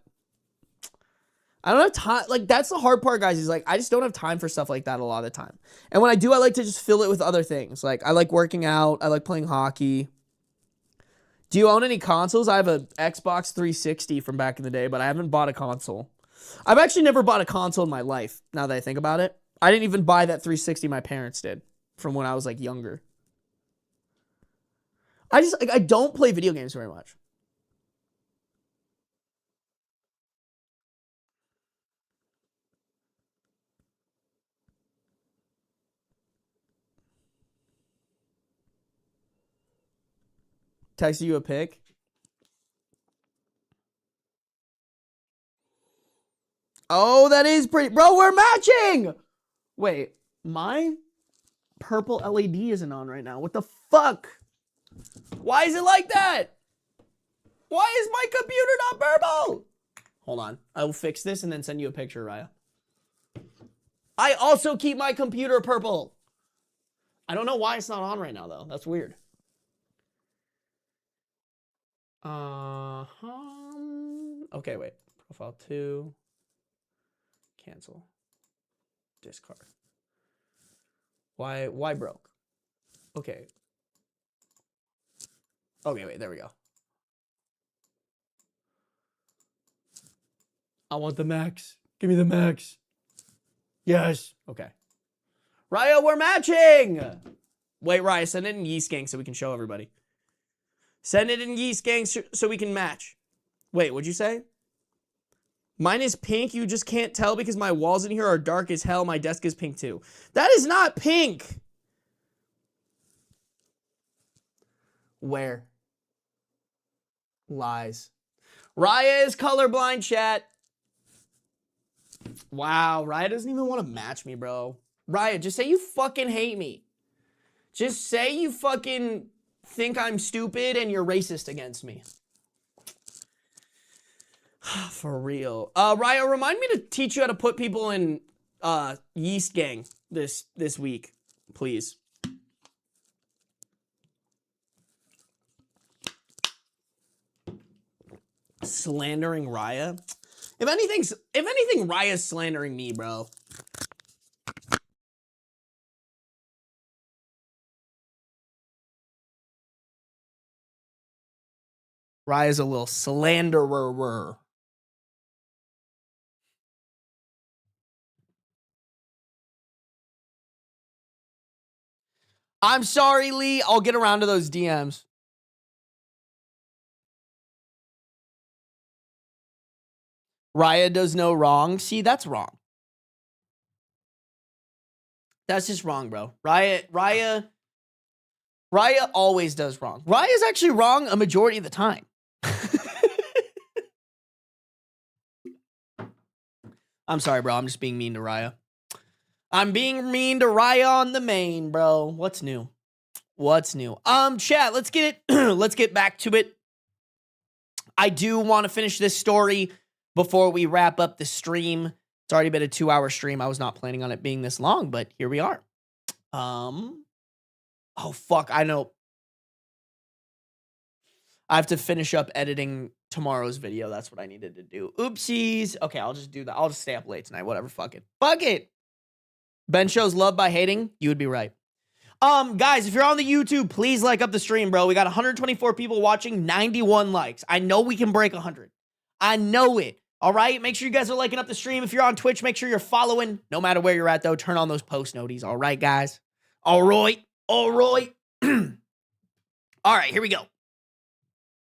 I don't have time. Like, that's the hard part, guys. Is like, I just don't have time for stuff like that a lot of the time. And when I do, I like to just fill it with other things. Like, I like working out. I like playing hockey. Do you own any consoles? I have an Xbox 360 from back in the day, but I haven't bought a console. I've actually never bought a console in my life, now that I think about it. I didn't even buy that 360 my parents did from when I was, like, younger. I don't play video games very much. Texted you a pic. Oh, that is pretty. Bro, we're matching. Wait, my purple LED isn't on right now. What the fuck? Why is it like that? Why is my computer not purple? Hold on. I will fix this and then send you a picture, Raya. I also keep my computer purple. I don't know why it's not on right now, though. That's weird. Okay, wait. Profile 2. Cancel. Discard. Why broke? Okay. Okay, wait, there we go. I want the max. Give me the max. Yes. Okay. Raya, we're matching. Wait, Raya, send it in Yeast Gang so we can show everybody. Send it in Yeast Gang so we can match. Wait, what'd you say? Mine is pink. You just can't tell because my walls in here are dark as hell. My desk is pink too. That is not pink. Where? Lies. Raya is colorblind, chat. Wow, Raya doesn't even want to match me, bro. Raya, just say you fucking hate me. Just say you fucking think I'm stupid and you're racist against me. For real. Raya, remind me to teach you how to put people in Yeast Gang this week, please. Slandering Raya? If anything, Raya's slandering me, bro. Raya's a little slanderer. I'm sorry, Lee. I'll get around to those DMs. Raya does no wrong. See, that's wrong. That's just wrong, bro. Raya always does wrong. Raya's actually wrong a majority of the time. I'm sorry, bro. I'm just being mean to Raya. I'm being mean to Raya on the main, bro. What's new? What's new? Chat, let's get let's get back to it. I do want to finish this story before we wrap up the stream. It's already been a 2-hour stream. I was not planning on it being this long, but here we are. Oh fuck, I know. I have to finish up editing tomorrow's video. That's what I needed to do. Oopsies. Okay, I'll just do that. I'll just stay up late tonight. Whatever, fuck it. Fuck it. Ben shows love by hating. You would be right. Guys, if you're on the YouTube, please like up the stream, bro. We got 124 people watching, 91 likes. I know we can break 100. I know it. All right? Make sure you guys are liking up the stream. If you're on Twitch, make sure you're following. No matter where you're at, though, turn on those post noties. All right, guys? All right. All right. All right, here we go.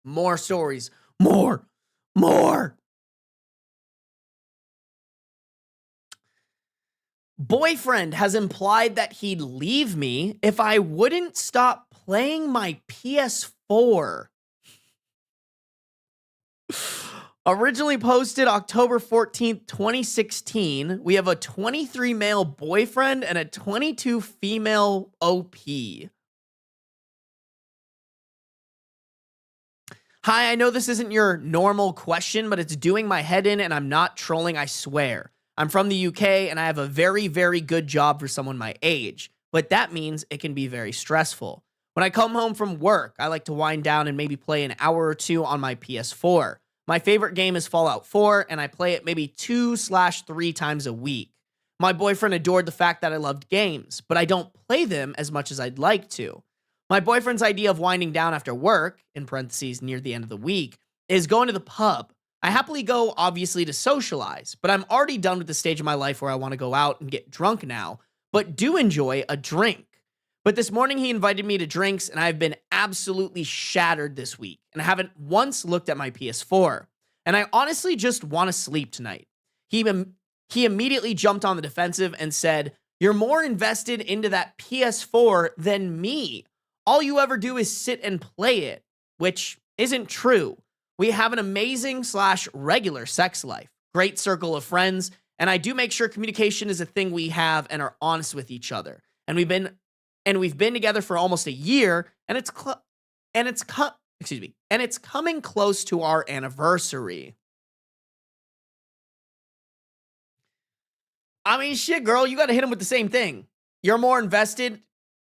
More stories. More. Boyfriend has implied that he'd leave me if I wouldn't stop playing my PS4. Originally posted October 14th, 2016. We have a 23 male boyfriend and a 22 female OP. Hi, I know this isn't your normal question, but it's doing my head in and I'm not trolling, I swear. I'm from the UK and I have a very, very good job for someone my age, but that means it can be very stressful. When I come home from work, I like to wind down and maybe play an hour or two on my PS4. My favorite game is Fallout 4, and I play it maybe 2/3 times a week. My boyfriend adored the fact that I loved games, but I don't play them as much as I'd like to. My boyfriend's idea of winding down after work, in parentheses near the end of the week, is going to the pub. I happily go, obviously, to socialize, but I'm already done with the stage of my life where I want to go out and get drunk now, but do enjoy a drink. But this morning he invited me to drinks, and I've been absolutely shattered this week, and I haven't once looked at my PS4. And I honestly just want to sleep tonight. He immediately jumped on the defensive and said, "You're more invested into that PS4 than me. All you ever do is sit and play it. which isn't true. We have an amazing / regular sex life, great circle of friends, and I do make sure communication is a thing we have and are honest with each other. And we've been together for almost a year, and it's coming close to our anniversary. I mean, shit, girl, you got to hit him with the same thing. You're more invested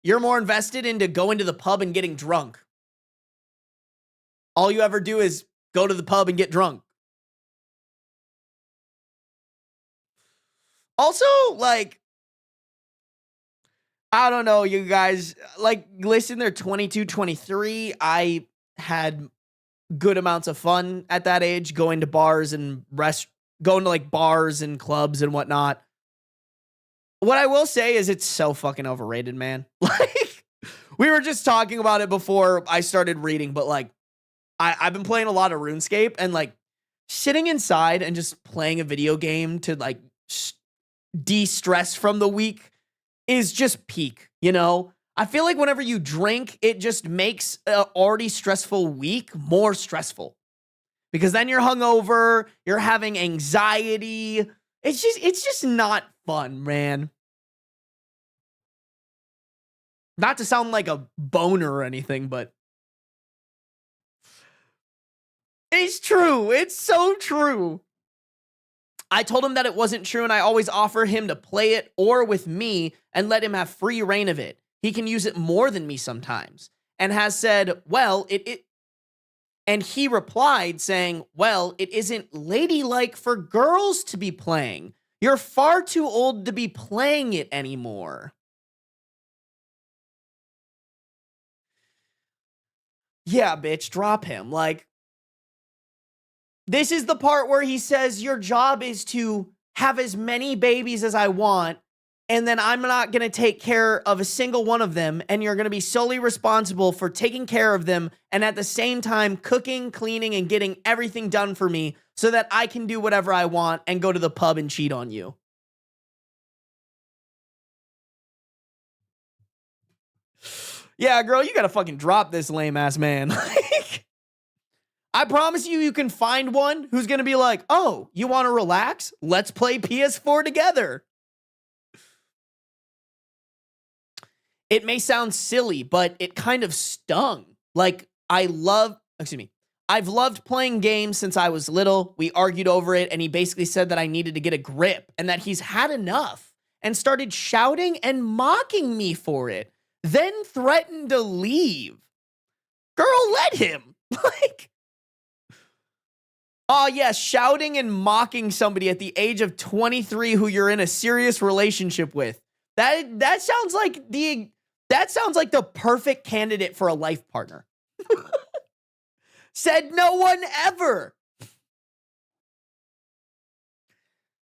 into going to the pub and getting drunk. All you ever do is go to the pub and get drunk. Also, like, I don't know, you guys, like, listen, they're 22, 23. I had good amounts of fun at that age, going to bars and going to like bars and clubs and whatnot. What I will say is it's so fucking overrated, man. Like, we were just talking about it before I started reading, but like, I've been playing a lot of RuneScape, and like sitting inside and just playing a video game to like de-stress from the week is just peak, you know? I feel like whenever you drink, it just makes an already stressful week more stressful. Because then you're hungover, you're having anxiety. It's just not fun, man. Not to sound like a boner or anything, but it's true. It's so true. I told him that it wasn't true, and I always offer him to play it or with me and let him have free reign of it. He can use it more than me sometimes, and has said, well, and he replied saying, well, it isn't ladylike for girls to be playing. You're far too old to be playing it anymore. Yeah, bitch, drop him. Like, this is the part where he says your job is to have as many babies as I want, and then I'm not going to take care of a single one of them, and you're going to be solely responsible for taking care of them, and at the same time cooking, cleaning, and getting everything done for me so that I can do whatever I want and go to the pub and cheat on you. Yeah, girl, you got to fucking drop this lame-ass man. Like, I promise you can find one who's going to be like, oh, you want to relax? Let's play PS4 together. It may sound silly, but it kind of stung. Like, I've loved playing games since I was little. We argued over it, and he basically said that I needed to get a grip and that he's had enough and started shouting and mocking me for it, then threatened to leave. Girl, let him. Like, oh, yeah, shouting and mocking somebody at the age of 23 who you're in a serious relationship with. That sounds like the perfect candidate for a life partner. Said no one ever.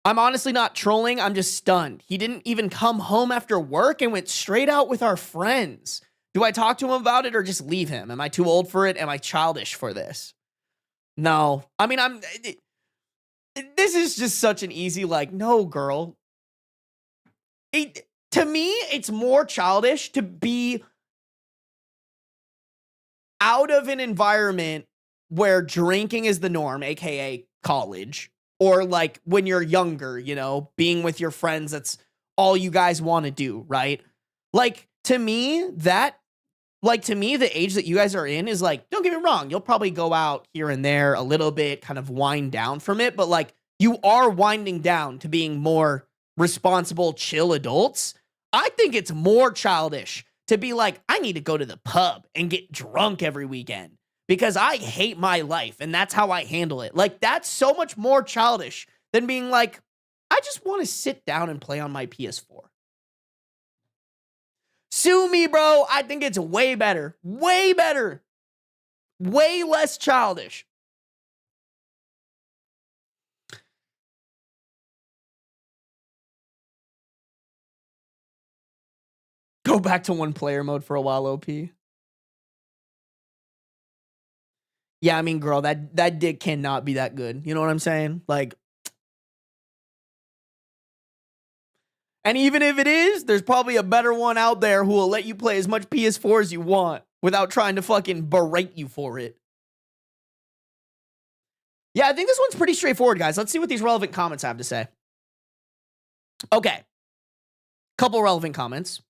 I'm honestly not trolling. I'm just stunned. He didn't even come home after work and went straight out with our friends. Do I talk to him about it or just leave him? Am I too old for it? Am I childish for this? No. I mean, this is just such an easy, like, no, girl. To me, it's more childish to be out of an environment where drinking is the norm, aka college, or like when you're younger, you know, being with your friends, that's all you guys want to do, right? Like, to me, the age that you guys are in is like, don't get me wrong, you'll probably go out here and there a little bit, kind of wind down from it, but like, you are winding down to being more responsible, chill adults. I think it's more childish to be like, I need to go to the pub and get drunk every weekend because I hate my life and that's how I handle it. Like, that's so much more childish than being like, I just want to sit down and play on my PS4. Sue me, bro. I think it's way better. Way better. Way less childish. Go back to one player mode for a while, OP. Yeah, I mean, girl, that dick cannot be that good. You know what I'm saying? Like, and even if it is, there's probably a better one out there who will let you play as much PS4 as you want. without trying to fucking berate you for it. Yeah, I think this one's pretty straightforward, guys. Let's see what these relevant comments have to say. Okay. Couple relevant comments.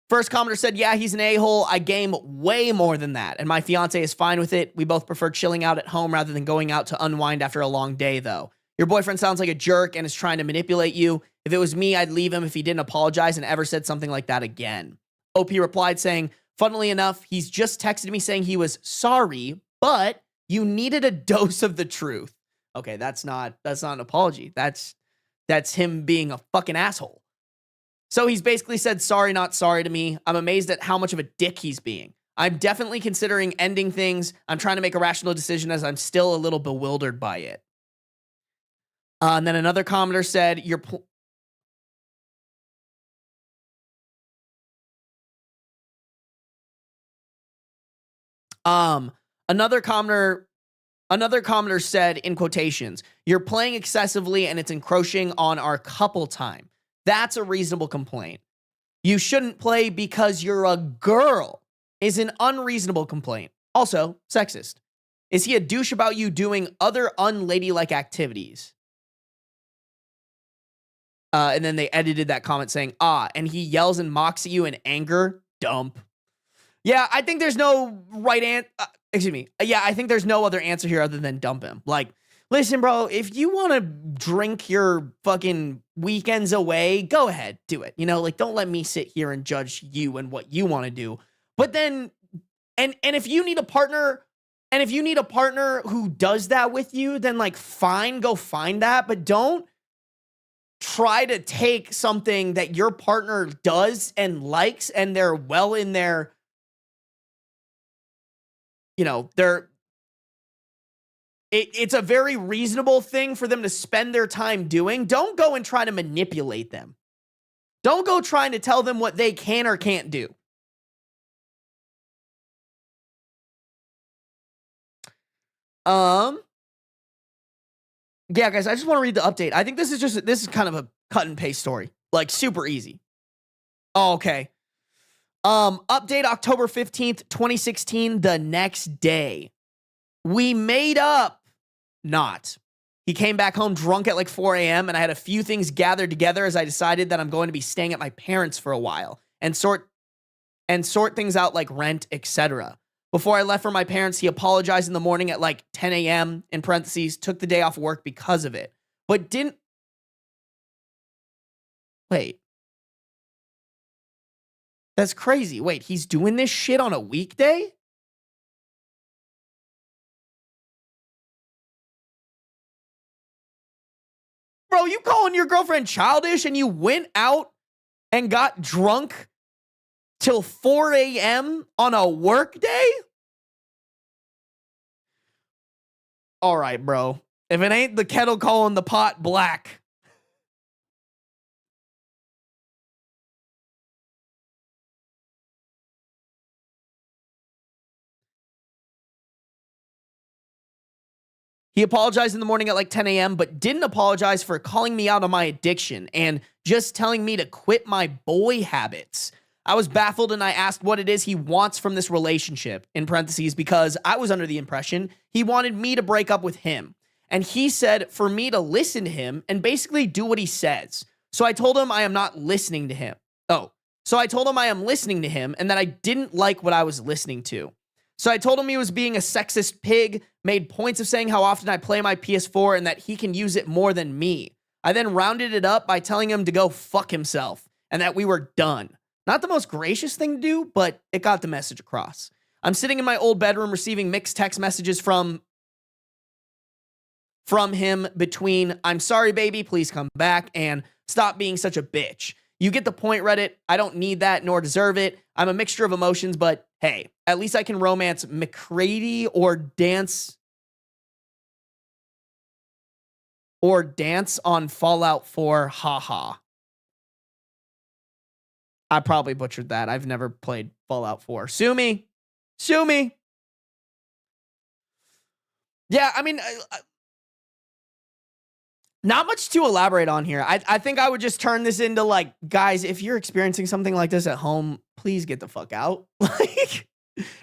First commenter said, yeah, he's an a-hole. I game way more than that, and my fiance is fine with it. We both prefer chilling out at home rather than going out to unwind after a long day, though. Your boyfriend sounds like a jerk and is trying to manipulate you. If it was me, I'd leave him if he didn't apologize and ever said something like that again. OP replied saying, funnily enough, he's just texted me saying he was sorry, but you needed a dose of the truth. Okay, that's not an apology. That's him being a fucking asshole. So he's basically said, sorry, not sorry to me. I'm amazed at how much of a dick he's being. I'm definitely considering ending things. I'm trying to make a rational decision as I'm still a little bewildered by it. And then another commenter said, another commenter said, in quotations, you're playing excessively and it's encroaching on our couple time. That's a reasonable complaint. You shouldn't play because you're a girl is an unreasonable complaint. Also, sexist. Is he a douche about you doing other unladylike activities? And then they edited that comment saying, and he yells and mocks at you in anger. Dump. Yeah, I think there's no right answer. Excuse me. Yeah, I think there's no other answer here other than dump him. Like, listen, bro, if you want to drink your fucking weekends away, go ahead, do it. You know, like, don't let me sit here and judge you and what you want to do. But then, and if you need a partner, who does that with you, then like, fine, go find that. But don't try to take something that your partner does and likes and they're well in their, you know, it's a very reasonable thing for them to spend their time doing. Don't go and try to manipulate them. Don't go trying to tell them what they can or can't do. Yeah, guys, I just want to read the update. I think this is kind of a cut and paste story. Like, super easy. Oh, okay. Update October 15th, 2016, the next day. We made up. Not. He came back home drunk at like 4 a.m. and I had a few things gathered together as I decided that I'm going to be staying at my parents for a while and sort things out like rent, etc. Before I left for my parents, he apologized in the morning at like 10 a.m. in parentheses, took the day off work because of it, but didn't. Wait. That's crazy. Wait, he's doing this shit on a weekday? Bro, you calling your girlfriend childish and you went out and got drunk till 4 a.m. on a work day? All right, bro. If it ain't the kettle calling the pot black. He apologized in the morning at like 10 a.m., but didn't apologize for calling me out on my addiction and just telling me to quit my boy habits. I was baffled and I asked what it is he wants from this relationship, in parentheses, because I was under the impression he wanted me to break up with him. And he said for me to listen to him and basically do what he says. So I told him I am not listening to him. So I told him I am listening to him and that I didn't like what I was listening to. So I told him he was being a sexist pig, made points of saying how often I play my PS4 and that he can use it more than me. I then rounded it up by telling him to go fuck himself and that we were done. Not the most gracious thing to do, but it got the message across. I'm sitting in my old bedroom receiving mixed text messages from him between I'm sorry, baby, please come back, and stop being such a bitch. You get the point, Reddit. I don't need that nor deserve it. I'm a mixture of emotions, but hey, at least I can romance McCready or dance on Fallout 4. Haha. I probably butchered that. I've never played Fallout 4. Sue me. Sue me. Yeah, I mean, not much to elaborate on here. I think I would just turn this into like, guys, if you're experiencing something like this at home, please get the fuck out. Like,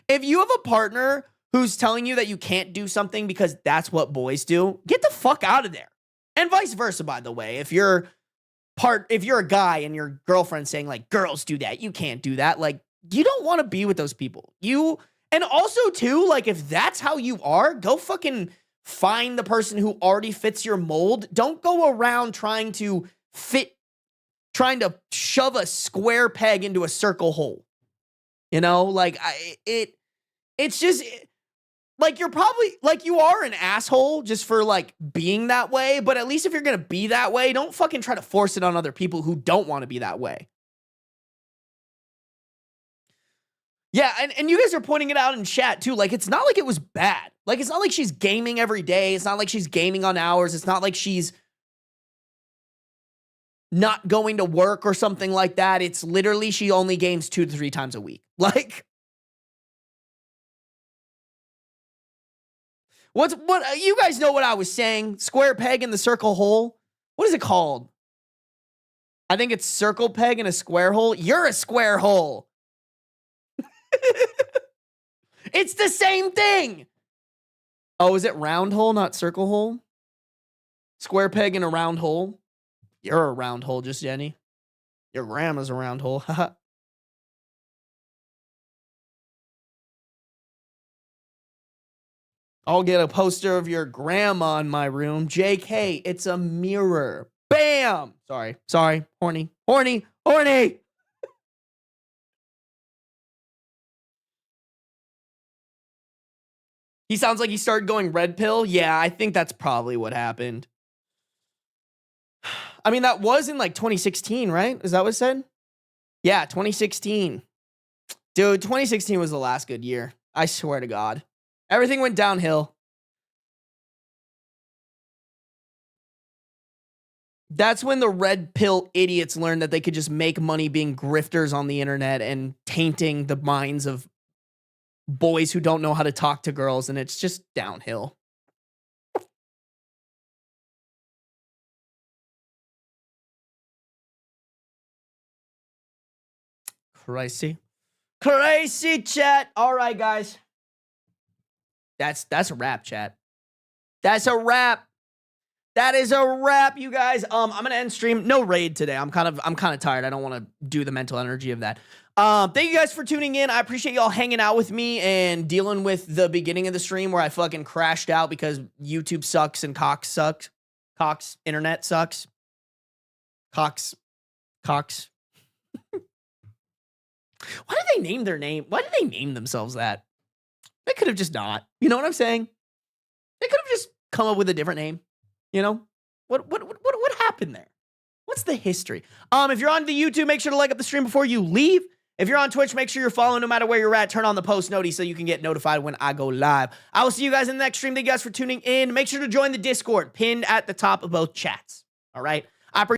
If you have a partner who's telling you that you can't do something because that's what boys do, get the fuck out of there. And vice versa, by the way. If you're a guy and your girlfriend's saying like, girls do that, you can't do that. Like, you don't want to be with those people. And also too, like, if that's how you are, go fucking find the person who already fits your mold. Don't go around trying to shove a square peg into a circle hole. You know, like, it's just, like, you're probably, like, you are an asshole just for, like, being that way, but at least if you're gonna be that way, don't fucking try to force it on other people who don't want to be that way. Yeah, and you guys are pointing it out in chat, too. Like, it's not like it was bad. Like, it's not like she's gaming every day. It's not like she's gaming on hours. It's not like she's not going to work or something like that. It's literally she only games 2 to 3 times a week. Like, what you guys know what I was saying? Square peg in the circle hole. What is it called? I think it's circle peg in a square hole. You're a square hole. It's the same thing. Oh, is it round hole, not circle hole? Square peg in a round hole. You're a round hole, just Jenny. Your grandma's a round hole. Haha. I'll get a poster of your grandma in my room. JK, it's a mirror. Bam! Sorry. Horny. He sounds like he started going red pill. Yeah, I think that's probably what happened. I mean, that was in like 2016, right? Is that what it said? Yeah, 2016. Dude, 2016 was the last good year. I swear to God. Everything went downhill. That's when the red pill idiots learned that they could just make money being grifters on the internet and tainting the minds of boys who don't know how to talk to girls, and it's just downhill. Crazy chat. All right, guys. That's a wrap, chat. That's a wrap. That is a wrap, you guys. I'm gonna end stream. No raid today. I'm kind of tired. I don't want to do the mental energy of that. Thank you guys for tuning in. I appreciate y'all hanging out with me and dealing with the beginning of the stream where I fucking crashed out because YouTube sucks and Cox sucks. Cox internet sucks. Cox. Why did they name their name? Why did they name themselves that? They could have just not. You know what I'm saying? They could have just come up with a different name. You know? What happened there? What's the history? If you're on the YouTube, make sure to like up the stream before you leave. If you're on Twitch, make sure you're following no matter where you're at. Turn on the post noti so you can get notified when I go live. I will see you guys in the next stream. Thank you guys for tuning in. Make sure to join the Discord pinned at the top of both chats. All right? I appreciate